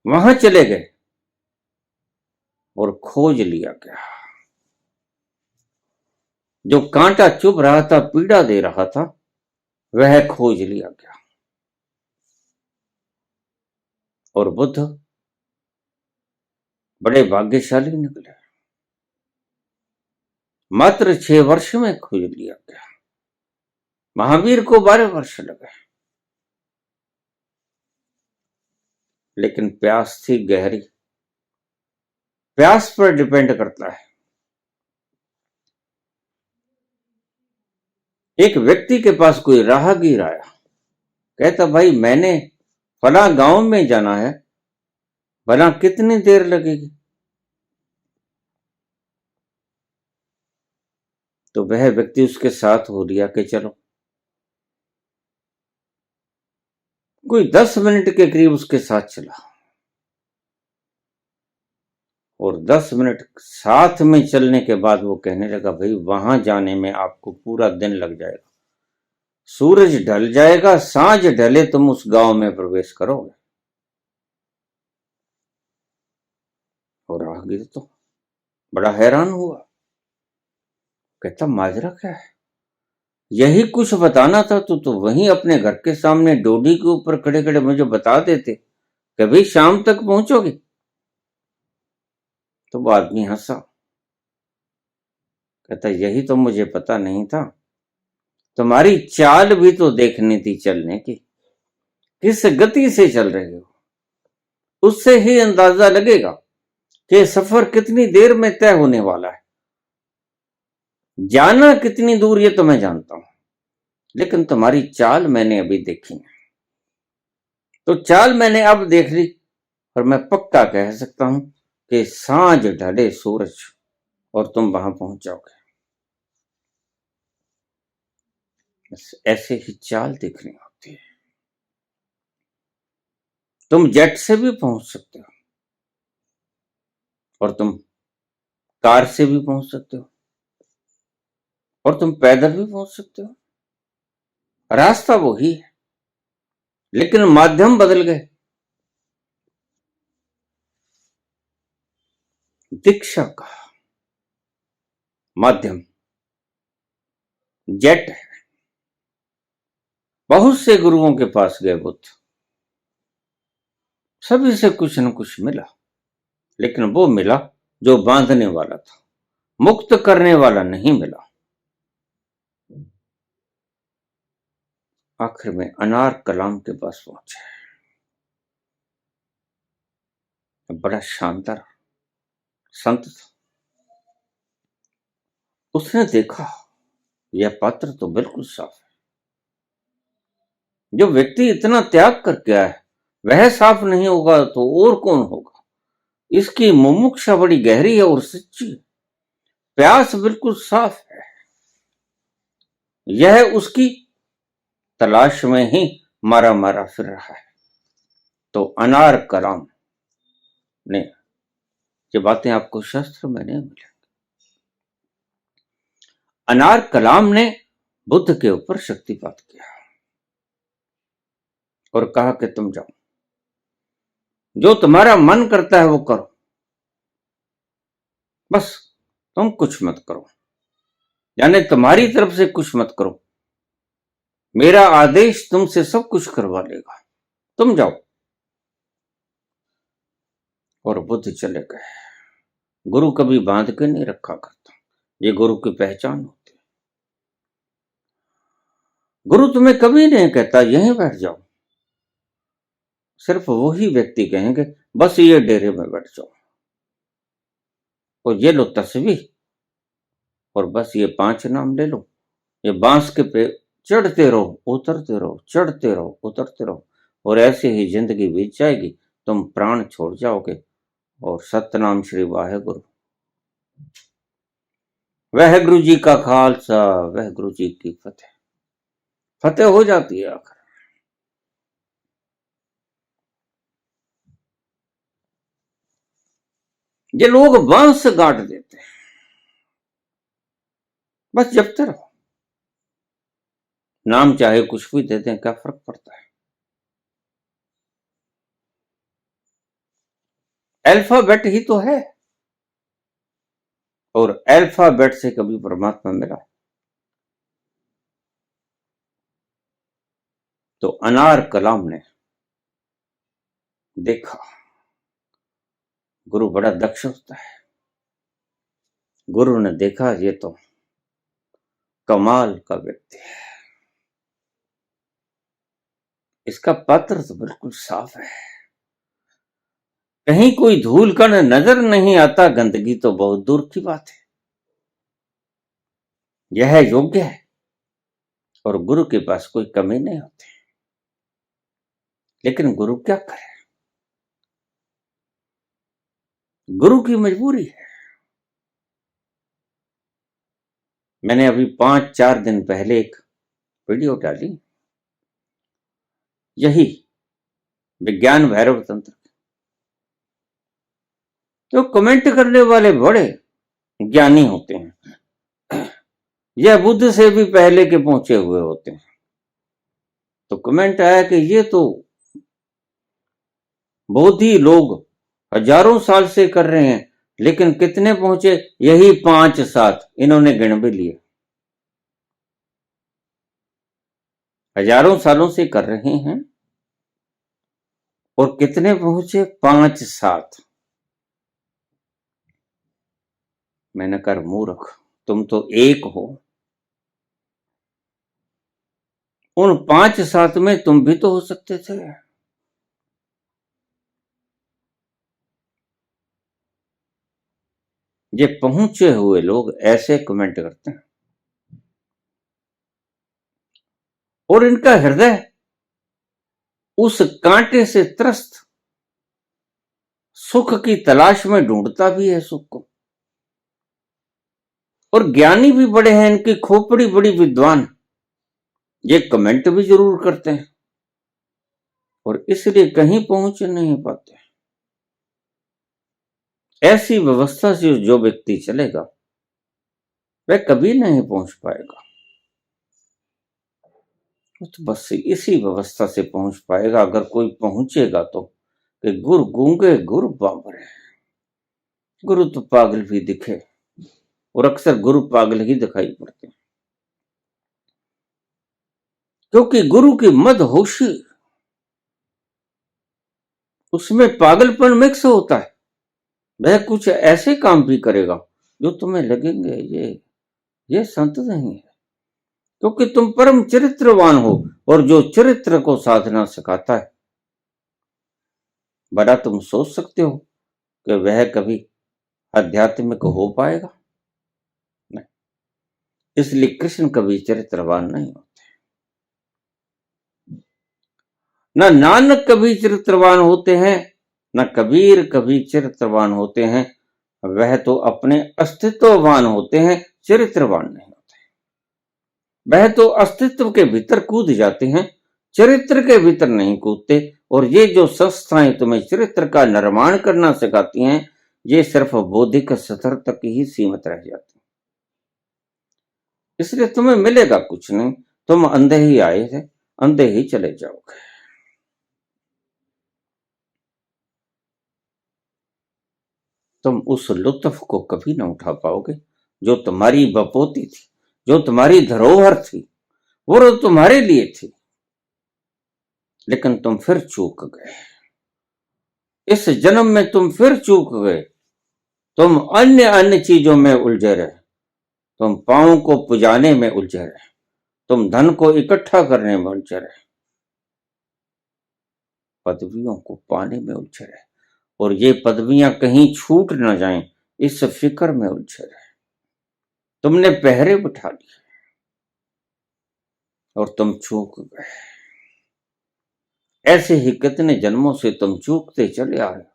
Speaker 1: वहां चले गए और खोज लिया गया। जो कांटा चुभ रहा था, पीड़ा दे रहा था, वह खोज लिया गया। और बुद्ध बड़े भाग्यशाली निकले। मात्र 6 वर्ष में खोज लिया गया। महावीर को 12 वर्ष लगे, लेकिन प्यास थी गहरी। प्यास पर डिपेंड करता है। एक व्यक्ति के पास कोई राहगीर आया, कहता भाई मैंने फला गांव में जाना है, भला कितनी देर लगेगी? तो वह व्यक्ति उसके साथ हो लिया कि चलो। कोई 10 मिनट के करीब उसके साथ चला, और 10 मिनट साथ में चलने के बाद वो कहने लगा भाई वहां जाने में आपको पूरा दिन लग जाएगा, सूरज ढल जाएगा, सांझ ढले तुम उस गांव में प्रवेश करोगे। और राहगीर तो बड़ा हैरान हुआ, कहता माजरा क्या है? यही कुछ बताना था तो वहीं अपने घर के सामने डोडी के ऊपर खड़े खड़े मुझे बता देते कि भाई शाम तक पहुंचोगे। तो वो आदमी हंसा, कहता यही तो मुझे पता नहीं था, तुम्हारी चाल भी तो देखनी थी चलने की, किस गति से चल रहे हो, उससे ही अंदाजा लगेगा कि सफर कितनी देर में तय होने वाला है। जाना कितनी दूर ये तो मैं जानता हूं, लेकिन तुम्हारी चाल मैंने अभी देखी है। तो चाल मैंने अब देख ली, और मैं पक्का कह सकता हूं कि सांझ ढले सूरज और तुम वहां पहुंच जाओगे। बस ऐसे ही चाल देखनी होती है। तुम जेट से भी पहुंच सकते हो, और तुम कार से भी पहुंच सकते हो, और तुम पैदल भी पहुंच सकते हो। रास्ता वही है, लेकिन माध्यम बदल गए। दीक्षा का माध्यम जेट है। बहुत से गुरुओं के पास गए बुद्ध, सभी से कुछ न कुछ मिला, लेकिन वो मिला जो बांधने वाला था, मुक्त करने वाला नहीं मिला। आखिर में अनार कलाम के पास पहुंचे। बड़ा शानदार संत था। उसने देखा यह पात्र तो बिल्कुल साफ है, जो व्यक्ति इतना त्याग करके आया है वह साफ नहीं होगा तो और कौन होगा। इसकी मुमुक्षा बड़ी गहरी है और सच्ची, प्यास बिल्कुल साफ है। यह उसकी तलाश में ही मारा मारा फिर रहा है। तो अनार कलाम ने, ये बातें आपको शास्त्र में नहीं मिलेंगी, अनार कलाम ने बुद्ध के ऊपर शक्तिपात किया और कहा कि तुम जाओ, जो तुम्हारा मन करता है वो करो, बस तुम कुछ मत करो, यानी तुम्हारी तरफ से कुछ मत करो, मेरा आदेश तुमसे सब कुछ करवा लेगा, तुम जाओ। और बुद्ध चले गए। गुरु कभी बांध के नहीं रखा करता, ये गुरु की पहचान होती है। गुरु तुम्हें कभी नहीं कहता यहीं बैठ जाओ, सिर्फ वही व्यक्ति कहेंगे बस ये डेरे में बैठ जाओ, और ये लो तस्वीर, और बस ये 5 नाम ले लो, ये बांस के पे चढ़ते रहो उतरते रहो, चढ़ते रहो उतरते रहो, और ऐसे ही जिंदगी बीत जाएगी, तुम प्राण छोड़ जाओगे और सतनाम श्री वाहेगुरु। वह गुरु जी का खालसा, वह गुरु जी की फतेह। फतेह हो जाती है आखिर। ये लोग बांस गांठ देते हैं, बस जपते रहो, नाम चाहे कुछ भी दे दें, क्या फर्क पड़ता है। अल्फाबेट ही तो है, और अल्फाबेट से कभी परमात्मा मिला? तो अनार कलाम ने देखा, गुरु बड़ा दक्ष होता है। गुरु ने देखा ये तो कमाल का व्यक्ति है, इसका पात्र तो बिल्कुल साफ है, कहीं कोई धूल कण नजर नहीं आता, गंदगी तो बहुत दूर की बात है, यह योग्य है और गुरु के पास कोई कमी नहीं होती। लेकिन गुरु क्या करे, गुरु की मजबूरी है। मैंने अभी 5-4 दिन पहले एक वीडियो डाली, यही विज्ञान भैरव तंत्र, तो कमेंट करने वाले बड़े ज्ञानी होते हैं, यह बुद्ध से भी पहले के पहुंचे हुए होते हैं। तो कमेंट आया कि ये तो बोधि लोग हजारों साल से कर रहे हैं, लेकिन कितने पहुंचे, यही 5-7, इन्होंने गिन भी लिए। हजारों सालों से कर रहे हैं और कितने पहुंचे, 5-7। मैंने कहा मूर्ख, तुम तो एक हो, उन 5-7 में तुम भी तो हो सकते थे। ये पहुंचे हुए लोग ऐसे कमेंट करते हैं और इनका हृदय उस कांटे से त्रस्त सुख की तलाश में ढूंढता भी है सुख को। और ज्ञानी भी बड़े हैं, इनकी खोपड़ी बड़ी विद्वान, ये कमेंट भी जरूर करते हैं और इसलिए कहीं पहुंच नहीं पाते। ऐसी व्यवस्था से जो व्यक्ति चलेगा वह कभी नहीं पहुंच पाएगा, तो बस इसी व्यवस्था से पहुंच पाएगा। अगर कोई पहुंचेगा तो कि गुरु गूंगे गुरु बाबरे, गुरु तो पागल भी दिखे, और अक्सर गुरु पागल ही दिखाई पड़ते हैं, क्योंकि गुरु की मदहोशी, उसमें पागलपन मिक्स होता है। वह कुछ ऐसे काम भी करेगा जो तुम्हें लगेंगे ये संत नहीं है, क्योंकि तुम परम चरित्रवान हो, और जो चरित्र को साधना सिखाता है, बड़ा तुम सोच सकते हो कि वह कभी आध्यात्मिक हो पाएगा? नहीं। इसलिए कृष्ण कभी चरित्रवान नहीं होते, न नानक कभी चरित्रवान होते हैं, न कबीर कभी चरित्रवान होते हैं। वह तो अपने अस्तित्ववान होते हैं, चरित्रवान नहीं होते। वह तो अस्तित्व के भीतर कूद जाते हैं, चरित्र के भीतर नहीं कूदते। और ये जो संस्थाएं तुम्हें चरित्र का निर्माण करना सिखाती हैं, ये सिर्फ बौद्धिक स्तर तक ही सीमित रह जाती हैं। इसलिए तुम्हें मिलेगा कुछ नहीं, तुम अंधे ही आए थे, अंधे ही चले जाओगे। तुम उस लुत्फ को कभी न उठा पाओगे जो तुम्हारी बपोती थी, जो तुम्हारी धरोहर थी, वो तो तुम्हारे लिए थी, लेकिन तुम फिर चूक गए। इस जन्म में तुम फिर चूक गए, तुम अन्य चीजों में उलझे रहे, तुम पांव को पुजाने में उलझे रहे, तुम धन को इकट्ठा करने में उलझे रहे, पदवियों को पाने में उलझे रहे, और ये पदवियां कहीं छूट न जाएं, इस फिक्र में उलझे रहे। तुमने पहरे बिठा लिए और तुम चूक गए। ऐसे ही कितने जन्मों से तुम चूकते चले आ रहे हो,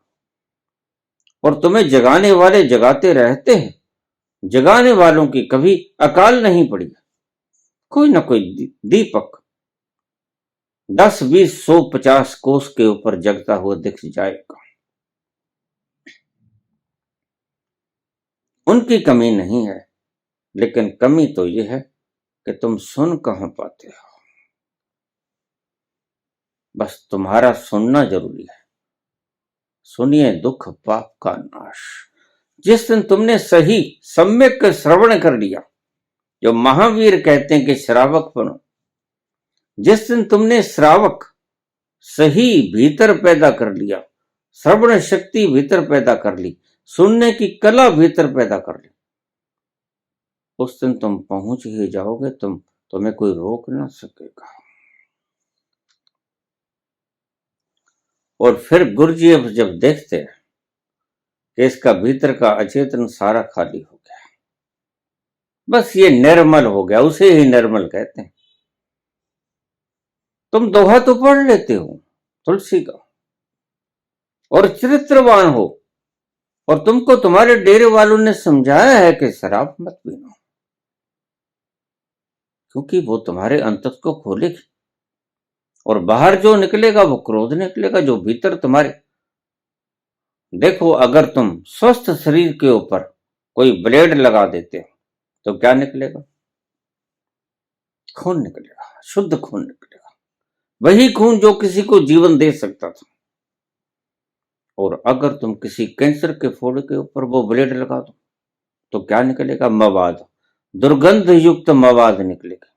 Speaker 1: और तुम्हें जगाने वाले जगाते रहते हैं। जगाने वालों की कभी अकाल नहीं पड़ी। कोई ना कोई दीपक 10, 20, 100, 50 कोस के ऊपर जगता हुआ दिख जाएगा। उनकी कमी नहीं है, लेकिन कमी तो यह है कि तुम सुन कहां पाते हो। बस तुम्हारा सुनना जरूरी है। सुनिए दुख पाप का नाश। जिस दिन तुमने सही सम्यक श्रवण कर लिया, जो महावीर कहते हैं कि श्रावक बनो, जिस दिन तुमने श्रावक सही भीतर पैदा कर लिया, श्रवण शक्ति भीतर पैदा कर ली, सुनने की कला भीतर पैदा कर ली, उस दिन तुम पहुंच ही जाओगे, तुम्हें कोई रोक ना सकेगा। और फिर गुरुजी अब जब देखते हैं कि इसका भीतर का अचेतन सारा खाली हो गया, बस ये निर्मल हो गया, उसे ही निर्मल कहते हैं। तुम दोहा तो पढ़ लेते हो तुलसी का और चरित्रवान हो, और तुमको तुम्हारे डेरे वालों ने समझाया है कि शराब मत पीना, क्योंकि वो तुम्हारे अंतस को खोलेगी और बाहर जो निकलेगा वो क्रोध निकलेगा। जो भीतर तुम्हारे, देखो अगर तुम स्वस्थ शरीर के ऊपर कोई ब्लेड लगा देते हो तो क्या निकलेगा? खून निकलेगा, शुद्ध खून निकलेगा, वही खून जो किसी को जीवन दे सकता था। और अगर तुम किसी कैंसर के फोड़े के ऊपर वो ब्लेड लगा दो तो क्या निकलेगा? मवाद, दुर्गंध युक्त मवाद निकलेगा,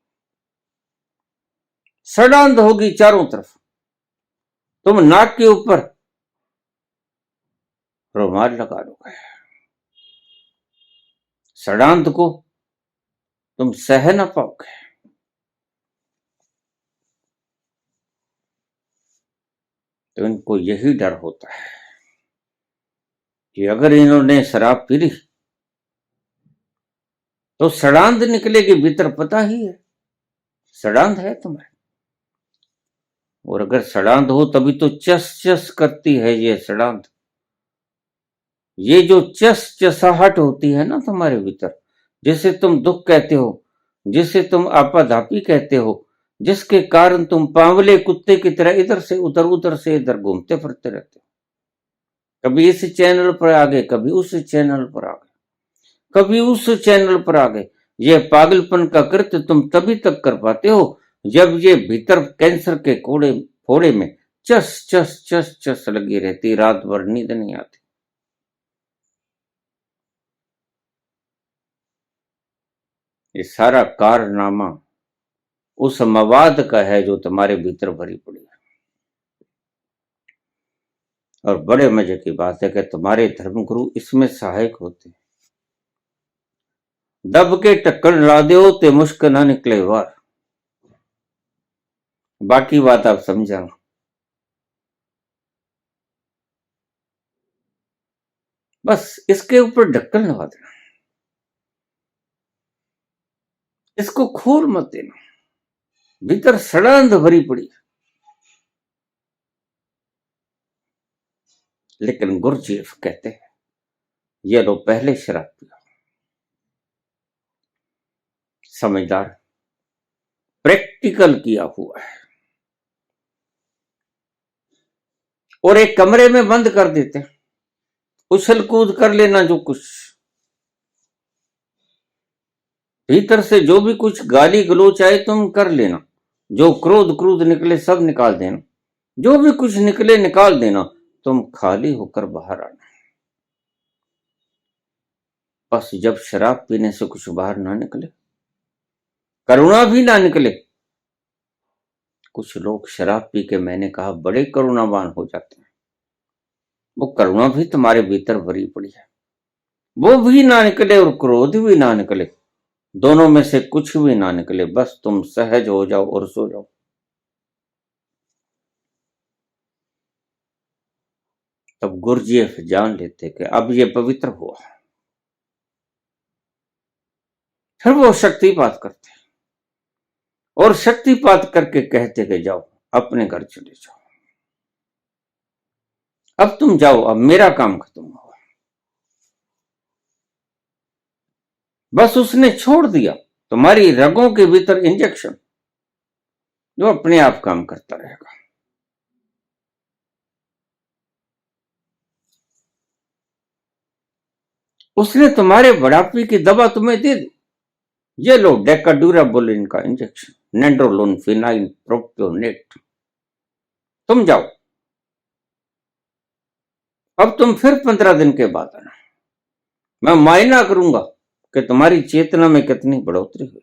Speaker 1: सड़ांध होगी चारों तरफ। तुम नाक के ऊपर रुमाल लगा लोगे, सड़ांध को तुम सह न पाओगे। तो इनको यही डर होता है कि अगर इन्होंने शराब पी ली तो सड़ांध निकलेगी भीतर, पता ही है सड़ांध है तुम्हारे। और अगर सड़ांध हो तभी तो चस चस करती है ये सड़ांध। ये जो चस चसाहट होती है ना तुम्हारे भीतर, जिसे तुम दुख कहते हो, जिसे तुम आपाधापी कहते हो, जिसके कारण तुम पांवले कुत्ते की तरह इधर से उधर उधर से इधर घूमते फिरते रहते हो, कभी इस चैनल पर आ गए, कभी उस चैनल पर आ गए, कभी उस चैनल पर आ गए। ये पागलपन का कृत्य तुम तभी तक कर पाते हो जब ये भीतर कैंसर के कोड़े फोड़े में चस चस चस चस लगी रहती, रात भर नींद नहीं आती। ये सारा कारनामा उस मवाद का है जो तुम्हारे भीतर भरी पड़ी है। और बड़े मजे की बात है कि तुम्हारे धर्मगुरु इसमें सहायक होते हैं। दब के टक्कर ला दो ते मुश्क ना निकले वार। बाकी बात आप समझा। बस इसके ऊपर ढक्कन लगा देना, इसको खोल मत देना, भीतर सड़ांध भरी पड़ी। लेकिन गुरुजी कहते हैं ये लो पहले शराब पिया, समझदार, प्रैक्टिकल किया हुआ है, और एक कमरे में बंद कर देते हैं, उछल कूद कर लेना, जो कुछ भीतर से जो भी कुछ गाली गलोच आए तुम कर लेना, जो क्रोध क्रोध निकले सब निकाल देना, जो भी कुछ निकले निकाल देना, तुम खाली होकर बाहर आना। बस जब शराब पीने से कुछ बाहर ना निकले, करुणा भी ना निकले, कुछ लोग शराब पी के, मैंने कहा, बड़े करुणावान हो जाते हैं, वो करुणा भी तुम्हारे भीतर भरी पड़ी है, वो भी ना निकले और क्रोध भी ना निकले, दोनों में से कुछ भी ना निकले, बस तुम सहज हो जाओ और सो जाओ। तब गुरुजी जान लेते कि अब ये पवित्र हुआ। फिर वो शक्तिपात करते और शक्तिपात करके कहते कि जाओ अपने घर चले जाओ, अब तुम जाओ, अब मेरा काम खत्म हुआ। बस उसने छोड़ दिया तुम्हारी रगों के भीतर इंजेक्शन, जो अपने आप काम करता रहेगा। उसने तुम्हारे बुढ़ापे की दवा तुम्हें दे दी, ये लो डेकाड्यूराबोलिन का इंजेक्शन, नेंड्रोलोन फिनाइल प्रोपियोनेट, तुम जाओ, अब तुम फिर 15 दिन के बाद आना, मैं मायना करूंगा कि तुम्हारी चेतना में कितनी बढ़ोतरी हुई।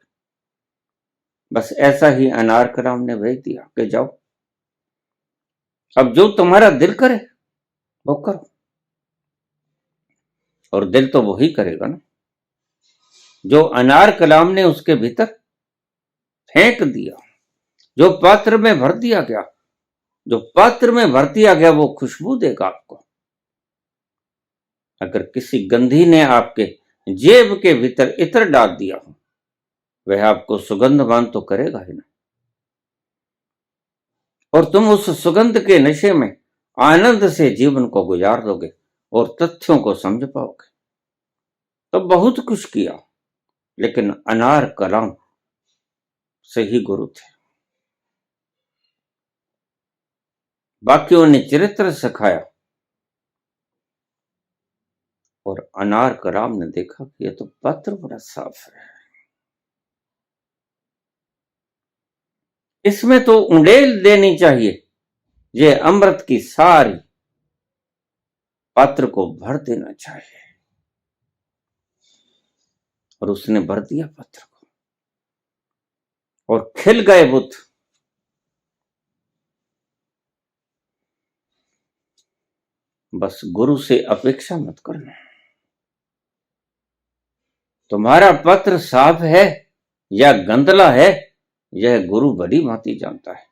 Speaker 1: बस ऐसा ही अनार कलाम ने भेज दिया कि जाओ, अब जो तुम्हारा दिल करे वो करो। और दिल तो वही करेगा ना जो अनार कलाम ने उसके भीतर फेंक दिया, जो पात्र में भर दिया गया। जो पात्र में भर दिया गया वो खुशबू देगा आपको। अगर किसी गंधी ने आपके जेब के भीतर इत्र डाल दिया हो, वह आपको सुगंधवान तो करेगा ही ना, और तुम उस सुगंध के नशे में आनंद से जीवन को गुजार दोगे और तथ्यों को समझ पाओगे। तो बहुत कुछ किया, लेकिन अनार कलाम से ही गुरु थे। बाकियों ने चरित्र सिखाया और अनार कलाम ने देखा कि यह तो पत्र बड़ा साफ है, इसमें तो उंडेल देनी चाहिए, ये अमृत की सारी पात्र को भर देना चाहिए। और उसने भर दिया पत्र को और खिल गए बुद्ध। बस गुरु से अपेक्षा मत करना। तुम्हारा पत्र साफ है या गंदला है, यह गुरु बड़ी भांति जानता है।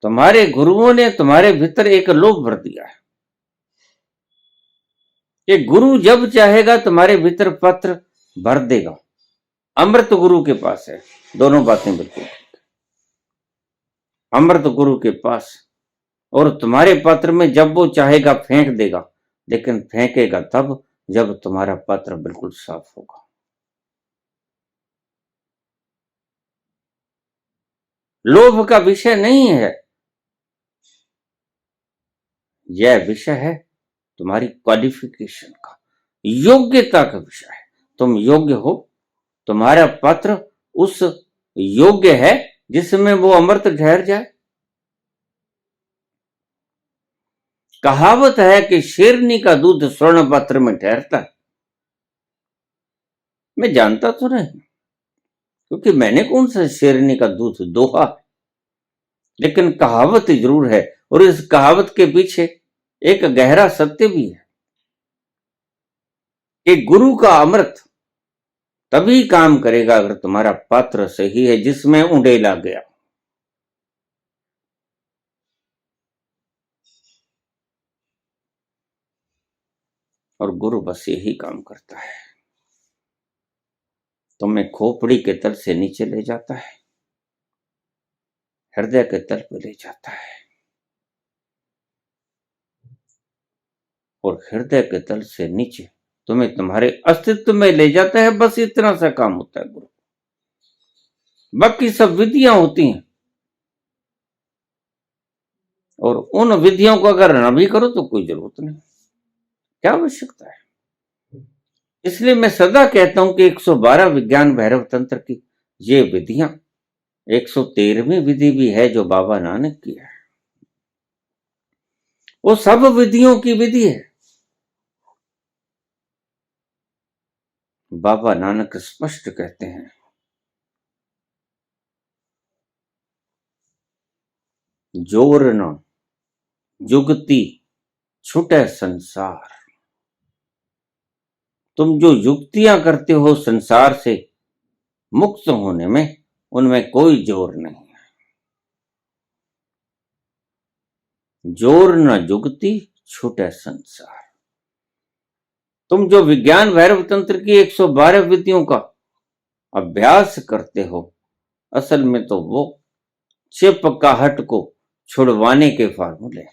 Speaker 1: तुम्हारे गुरुओं ने तुम्हारे भीतर एक लोभ भर दिया है कि गुरु जब चाहेगा तुम्हारे भीतर पत्र भर देगा। अमृत गुरु के पास है, दोनों बातें बिल्कुल। अमृत गुरु के पास, और तुम्हारे पत्र में जब वो चाहेगा फेंक देगा, लेकिन फेंकेगा तब जब तुम्हारा पत्र बिल्कुल साफ होगा। लोभ का विषय नहीं है, यह विषय है तुम्हारी क्वालिफिकेशन का, योग्यता का विषय है। तुम योग्य हो, तुम्हारा पत्र उस योग्य है जिसमें वो अमृत ठहर जाए। कहावत है कि शेरनी का दूध स्वर्ण पात्र में ठहरता है। मैं जानता तो नहीं, क्योंकि मैंने कौन सा शेरनी का दूध दोहा, लेकिन कहावत जरूर है। और इस कहावत के पीछे एक गहरा सत्य भी है कि गुरु का अमृत तभी काम करेगा अगर तुम्हारा पात्र सही है जिसमें उंडेला गया। और गुरु बस यही काम करता है, तुम्हें खोपड़ी के तल से नीचे ले जाता है, हृदय के तल पे ले जाता है, और हृदय के तल से नीचे तुम्हें तुम्हारे अस्तित्व में ले जाता है। बस इतना सा काम होता है गुरु। बाकी सब विधियां होती हैं, और उन विधियों को अगर न भी करो तो कोई जरूरत नहीं, क्या आवश्यकता है। इसलिए मैं सदा कहता हूं कि 112 विज्ञान भैरव तंत्र की ये विधियां 113वीं विधि भी है जो बाबा नानक की है। वो सब विधियों की विधि है। बाबा नानक स्पष्ट कहते हैं, जोर न जुगती छूटे संसार। तुम जो युक्तियां करते हो संसार से मुक्त होने में, उनमें कोई जोर नहीं है। जोर न जुगती छूटे संसार। तुम जो विज्ञान भैरव तंत्र की 112 विधियों का अभ्यास करते हो, असल में तो वो चिपकाहट को छुड़वाने के फार्मूले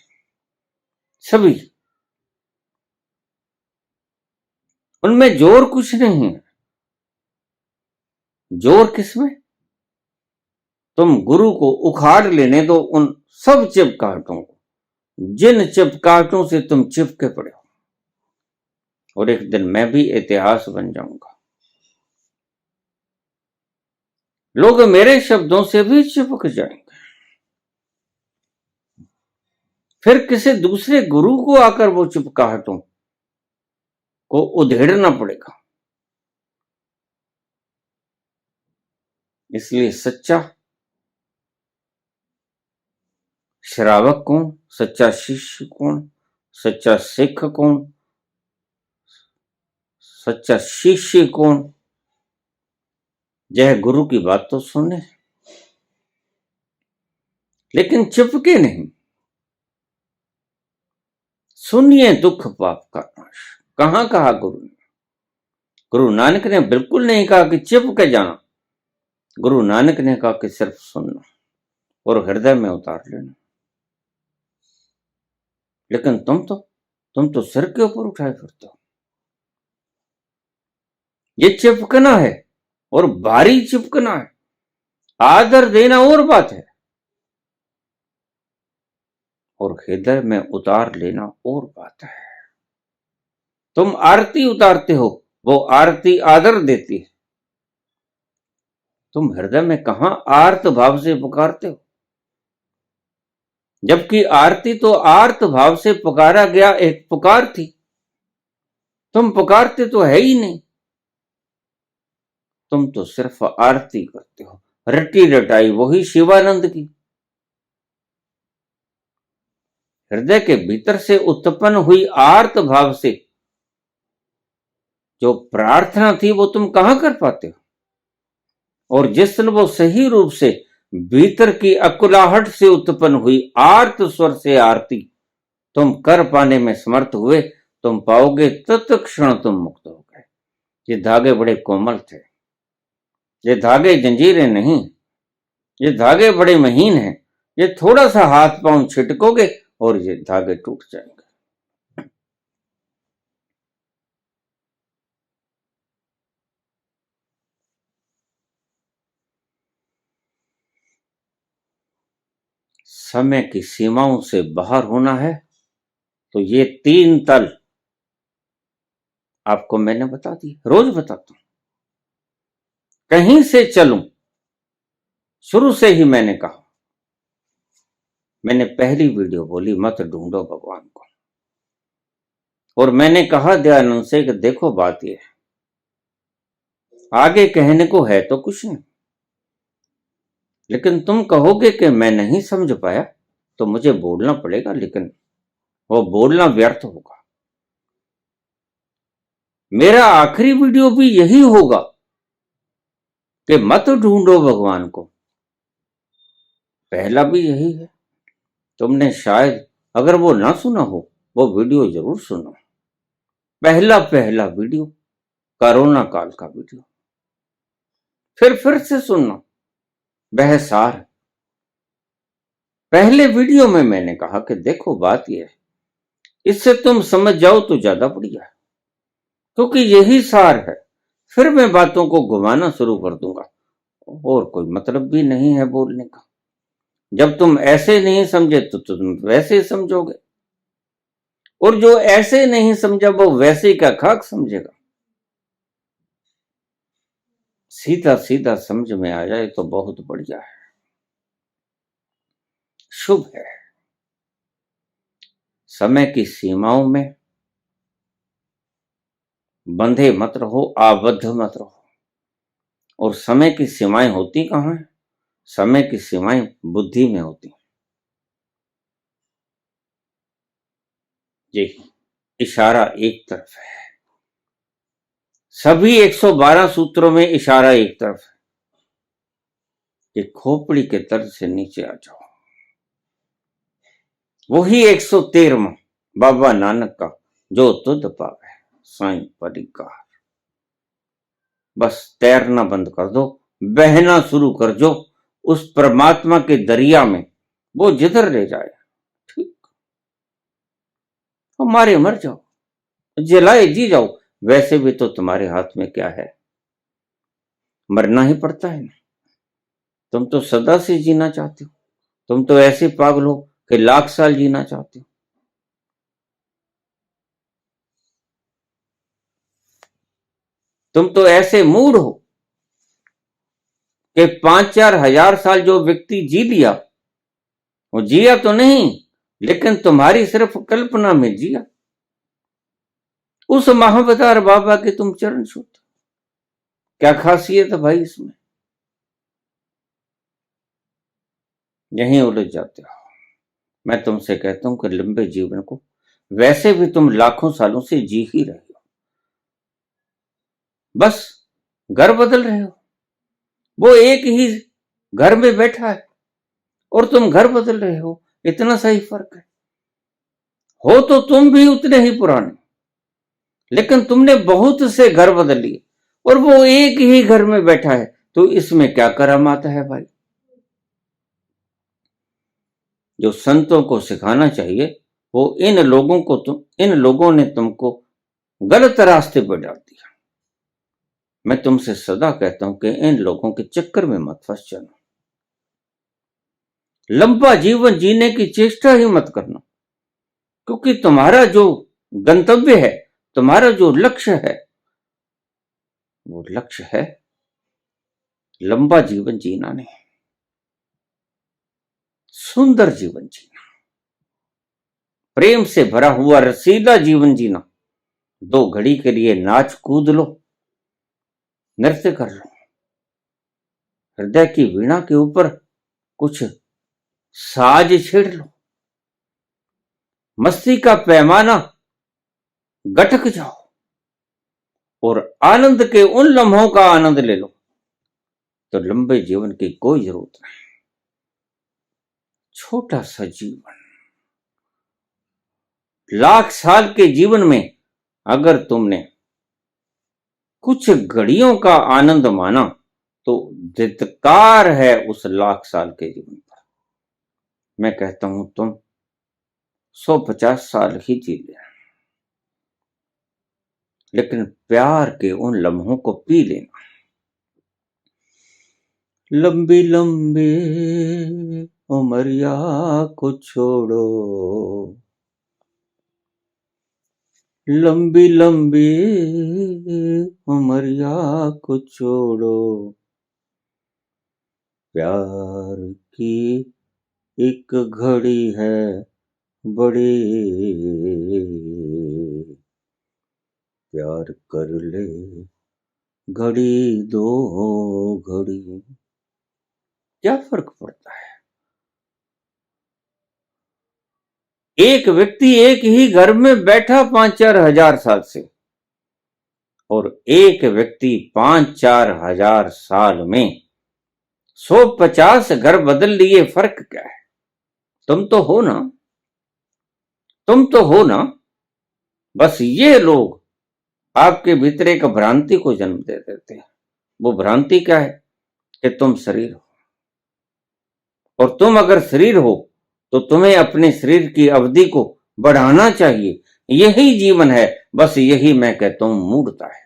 Speaker 1: सभी, उनमें जोर कुछ नहीं है। जोर किसमें? तुम गुरु को उखाड़ लेने दो उन सब चिपकाहटों को, जिन चिपकाहटों से तुम चिपके पड़े हो। और एक दिन मैं भी इतिहास बन जाऊंगा। लोग मेरे शब्दों से भी चिपक जाएंगे, फिर किसी दूसरे गुरु को आकर वो चिपकाहटों को उधेड़ना पड़ेगा। इसलिए सच्चा श्रावक कौन, सच्चा शिष्य कौन, सच्चा सिख कौन, सच्चा शिष्य कौन? यह गुरु की बात तो सुने लेकिन चिपके नहीं। सुनिए दुख पाप का नाश। कहां कहा गुरु ने? गुरु नानक ने बिल्कुल नहीं कहा कि चिपके जाना। गुरु नानक ने कहा कि सिर्फ सुनना और हृदय में उतार लेना। लेकिन तुम तो सिर के ऊपर उठाए फिरते हो। ये चिपकना है और भारी चिपकना है। आदर देना और बात है और हृदय में उतार लेना और बात है। तुम आरती उतारते हो, वो आरती आदर देती है। तुम हृदय में कहां आर्त भाव से पुकारते हो? जबकि आरती तो आर्त भाव से पुकारा गया एक पुकार थी। तुम पुकारते तो है ही नहीं। तुम तो सिर्फ आरती करते हो, रटी रटाई वही शिवानंद की। हृदय के भीतर से उत्पन्न हुई आर्त भाव से जो प्रार्थना थी वो तुम कहां कर पाते हो? और जिस दिन वो सही रूप से भीतर की अकुलाहट से उत्पन्न हुई आर्त स्वर से आरती तुम कर पाने में समर्थ हुए, तुम पाओगे तत्क्षण तुम मुक्त हो गए। ये धागे बड़े कोमल थे, ये धागे जंजीरें नहीं, ये धागे बड़े महीन हैं। ये थोड़ा सा हाथ पांव छिटकोगे और ये धागे टूट जाएंगे। समय की सीमाओं से बाहर होना है तो ये 3 तल आपको मैंने बता दी, रोज बताता हूं। कहीं से चलूं, शुरू से ही मैंने कहा, मैंने पहली वीडियो बोली मत ढूंढो भगवान को। और मैंने कहा दयानंद से कि देखो बात यह है, आगे कहने को है तो कुछ नहीं, लेकिन तुम कहोगे कि मैं नहीं समझ पाया तो मुझे बोलना पड़ेगा, लेकिन वो बोलना व्यर्थ होगा। मेरा आखिरी वीडियो भी यही होगा कि मत ढूंढो भगवान को। पहला भी यही है। तुमने शायद अगर वो ना सुना हो, वो वीडियो जरूर सुनो। पहला वीडियो कोरोना काल का वीडियो फिर से सुनना, वह सार। पहले वीडियो में मैंने कहा कि देखो बात यह है, इससे तुम समझ जाओ तो ज्यादा बढ़िया है, क्योंकि यही सार है। फिर मैं बातों को घुमाना शुरू कर दूंगा और कोई मतलब भी नहीं है बोलने का। जब तुम ऐसे नहीं समझे तो तुम वैसे समझोगे, और जो ऐसे नहीं समझा वो वैसे का खाक समझेगा। सीधा सीधा समझ में आ जाए तो बहुत बढ़िया है, शुभ है। समय की सीमाओं में बंधे मत रहो, आबद्ध मत रहो। और समय की सीमाएं होती कहां है? समय की सीमाएं बुद्धि में होती। जी, इशारा एक तरफ है। सभी 112 सूत्रों में इशारा एक तरफ है कि खोपड़ी के तर्ज से नीचे आ जाओ। वही 113वां बाबा नानक का, जो तुद पावे साईं परिकार। बस तैरना बंद कर दो, बहना शुरू कर दो उस परमात्मा के दरिया में, वो जिधर ले जाए। ठीक, मारे मर जाओ, जलाए जी जाओ, वैसे भी तो तुम्हारे हाथ में क्या है, मरना ही पड़ता है ना। तुम तो सदा से जीना चाहते हो, तुम तो ऐसे पागल हो कि लाख साल जीना चाहते हो। तुम तो ऐसे मूड हो कि 5-4 हजार साल जो व्यक्ति जी लिया, वो जिया तो नहीं, लेकिन तुम्हारी सिर्फ कल्पना में जिया। उस महावतार बाबा के तुम चरण छूते, क्या खासियत है भाई इसमें? यहीं उलझ जाते हो। मैं तुमसे कहता हूं कि लंबे जीवन को वैसे भी तुम लाखों सालों से जी ही रहे हो, बस घर बदल रहे हो। वो एक ही घर में बैठा है और तुम घर बदल रहे हो, इतना सही फर्क है। हो तो तुम भी उतने ही पुराने, लेकिन तुमने बहुत से घर बदल लिए और वो एक ही घर में बैठा है, तो इसमें क्या करामात है भाई। जो संतों को सिखाना चाहिए वो इन लोगों ने तुमको गलत रास्ते पर डाल दिया। मैं तुमसे सदा कहता हूं कि इन लोगों के चक्कर में मत फंस जाना। लंबा जीवन जीने की चेष्टा ही मत करना, क्योंकि तुम्हारा जो गंतव्य है, तुम्हारा जो लक्ष्य है, वो लक्ष्य है लंबा जीवन जीना नहीं, सुंदर जीवन जीना, प्रेम से भरा हुआ रसीला जीवन जीना। 2 घड़ी के लिए नाच कूद लो, नृत्य कर लो, हृदय की वीणा के ऊपर कुछ साज छेड़ लो, मस्ती का पैमाना गटक जाओ और आनंद के उन लम्हों का आनंद ले लो। तो लंबे जीवन की कोई जरूरत नहीं। छोटा सा जीवन, लाख साल के जीवन में अगर तुमने कुछ घड़ियों का आनंद माना तो धिक्कार है उस लाख साल के जीवन पर। मैं कहता हूं तुम 150 साल ही जी लेना, लेकिन प्यार के उन लम्हों को पी लेना। लंबी लंबी उमरिया को छोड़ो, लंबी लंबी उमरिया को छोड़ो, प्यार की एक घड़ी है बड़ी, प्यार कर ले घड़ी 2 घड़ी। क्या फर्क पड़ता है? एक व्यक्ति एक ही घर में बैठा 5-4 हजार साल से, और एक व्यक्ति 5-4 हजार साल में 150 घर बदल लिए। फर्क क्या है? तुम तो हो ना, तुम तो हो ना। बस ये लोग आपके भीतर एक भ्रांति को जन्म दे देते हैं। वो भ्रांति क्या है कि तुम शरीर हो, और तुम अगर शरीर हो तो तुम्हें अपने शरीर की अवधि को बढ़ाना चाहिए। यही जीवन है, बस यही मैं कहता हूं मूढ़ता है,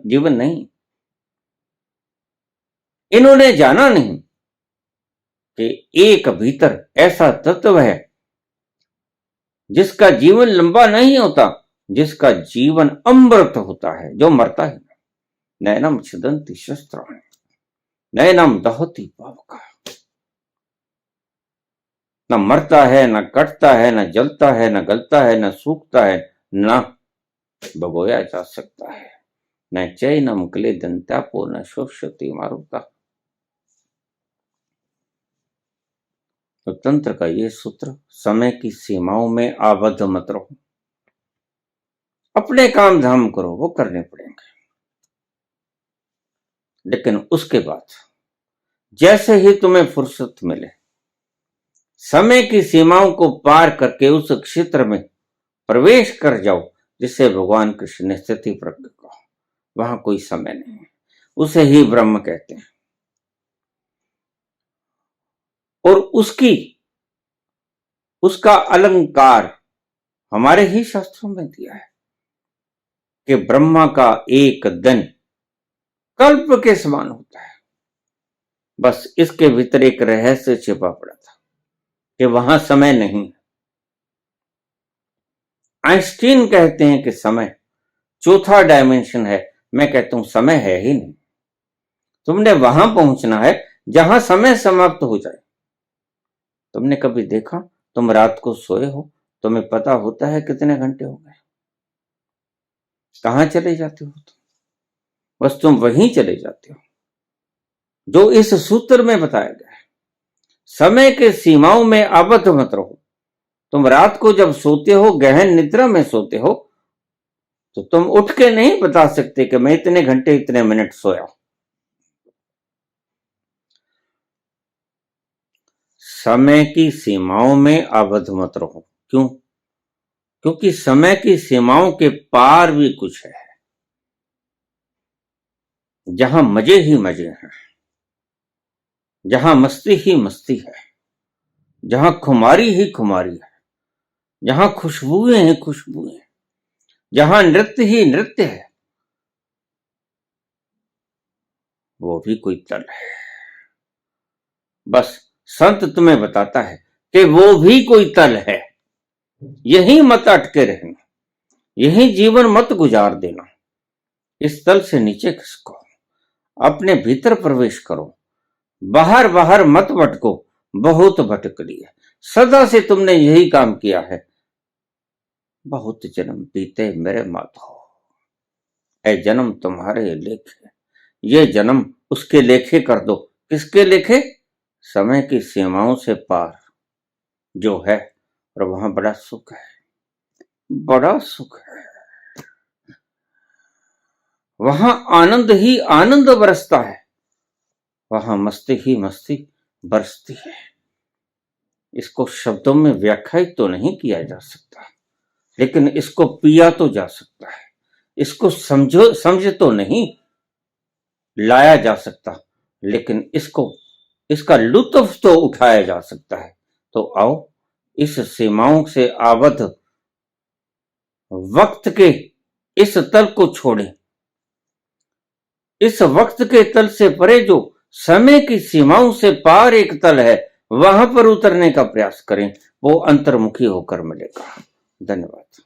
Speaker 1: जीवन नहीं। इन्होंने जाना नहीं कि एक भीतर ऐसा तत्व है जिसका जीवन लंबा नहीं होता, जिसका जीवन अमृत होता है, जो मरता ही नहीं। नैनम छिदन्ति शस्त्राणि नैनम दहति पावका। न मरता है, न कटता है, न जलता है, न गलता है, न सूखता है, न भगोया जा सकता है। न चैनम क्लेदन्तापो न शोष्यति मारुता। तो तंत्र का ये सूत्र, समय की सीमाओं में आबद्ध मत रहो, अपने काम धाम करो, वो करने पड़ेंगे, लेकिन उसके बाद जैसे ही तुम्हें फुर्सत मिले, समय की सीमाओं को पार करके उस क्षेत्र में प्रवेश कर जाओ जिसे भगवान कृष्ण ने स्थिति प्रज्ञ कहा। वहां कोई समय नहीं है, उसे ही ब्रह्म कहते हैं। और उसका अलंकार हमारे ही शास्त्रों में दिया है कि ब्रह्मा का एक दिन कल्प के समान होता है। बस इसके भीतर एक रहस्य छिपा पड़ा था कि वहां समय नहीं है। आइंस्टीन कहते हैं कि समय चौथा डायमेंशन है। मैं कहता हूं समय है ही नहीं। तुमने वहां पहुंचना है जहां समय समाप्त हो जाए। तुमने कभी देखा, तुम रात को सोए हो, तुम्हें पता होता है कितने घंटे हो गए? कहां चले जाते हो तुम? बस तुम वहीं चले जाते हो जो इस सूत्र में बताया गया है। समय के सीमाओं में आबद्ध मत रहो। तुम रात को जब सोते हो, गहन निद्रा में सोते हो, तो तुम उठ के नहीं बता सकते कि मैं इतने घंटे इतने मिनट सोया। समय की सीमाओं में आबद्ध मत रहो। क्यों? क्योंकि समय की सीमाओं के पार भी कुछ है, जहां मजे ही मजे हैं, जहां मस्ती ही मस्ती है, जहां खुमारी ही खुमारी है, जहां खुशबुएं ही खुशबुएं, जहां नृत्य ही नृत्य है, वो भी कोई तल है। बस संत तुम्हें बताता है कि वो भी कोई तल है। यही मत अटके रहना, यही जीवन मत गुजार देना। इस तल से नीचे खिसको, अपने भीतर प्रवेश करो, बाहर बाहर मत भटको। बहुत भटक लिए, सदा से तुमने यही काम किया है। बहुत जन्म बीते मेरे माधो, ऐ जन्म तुम्हारे लेखे, ये जन्म उसके लेखे कर दो। किसके लेखे? समय की सीमाओं से पार जो है, और वहां बड़ा सुख है, बड़ा सुख है। वहां आनंद ही आनंद बरसता है, वहां मस्ती ही मस्ती बरसती है। इसको शब्दों में व्याख्यायित तो नहीं किया जा सकता, लेकिन इसको पिया तो जा सकता है। इसको समझ तो नहीं लाया जा सकता, लेकिन इसका लुत्फ तो उठाया जा सकता है। तो आओ, इस सीमाओं से आबद्ध वक्त के इस तल को छोड़ें। इस वक्त के तल से परे जो समय की सीमाओं से पार एक तल है, वहां पर उतरने का प्रयास करें। वो अंतर्मुखी होकर मिलेगा। धन्यवाद।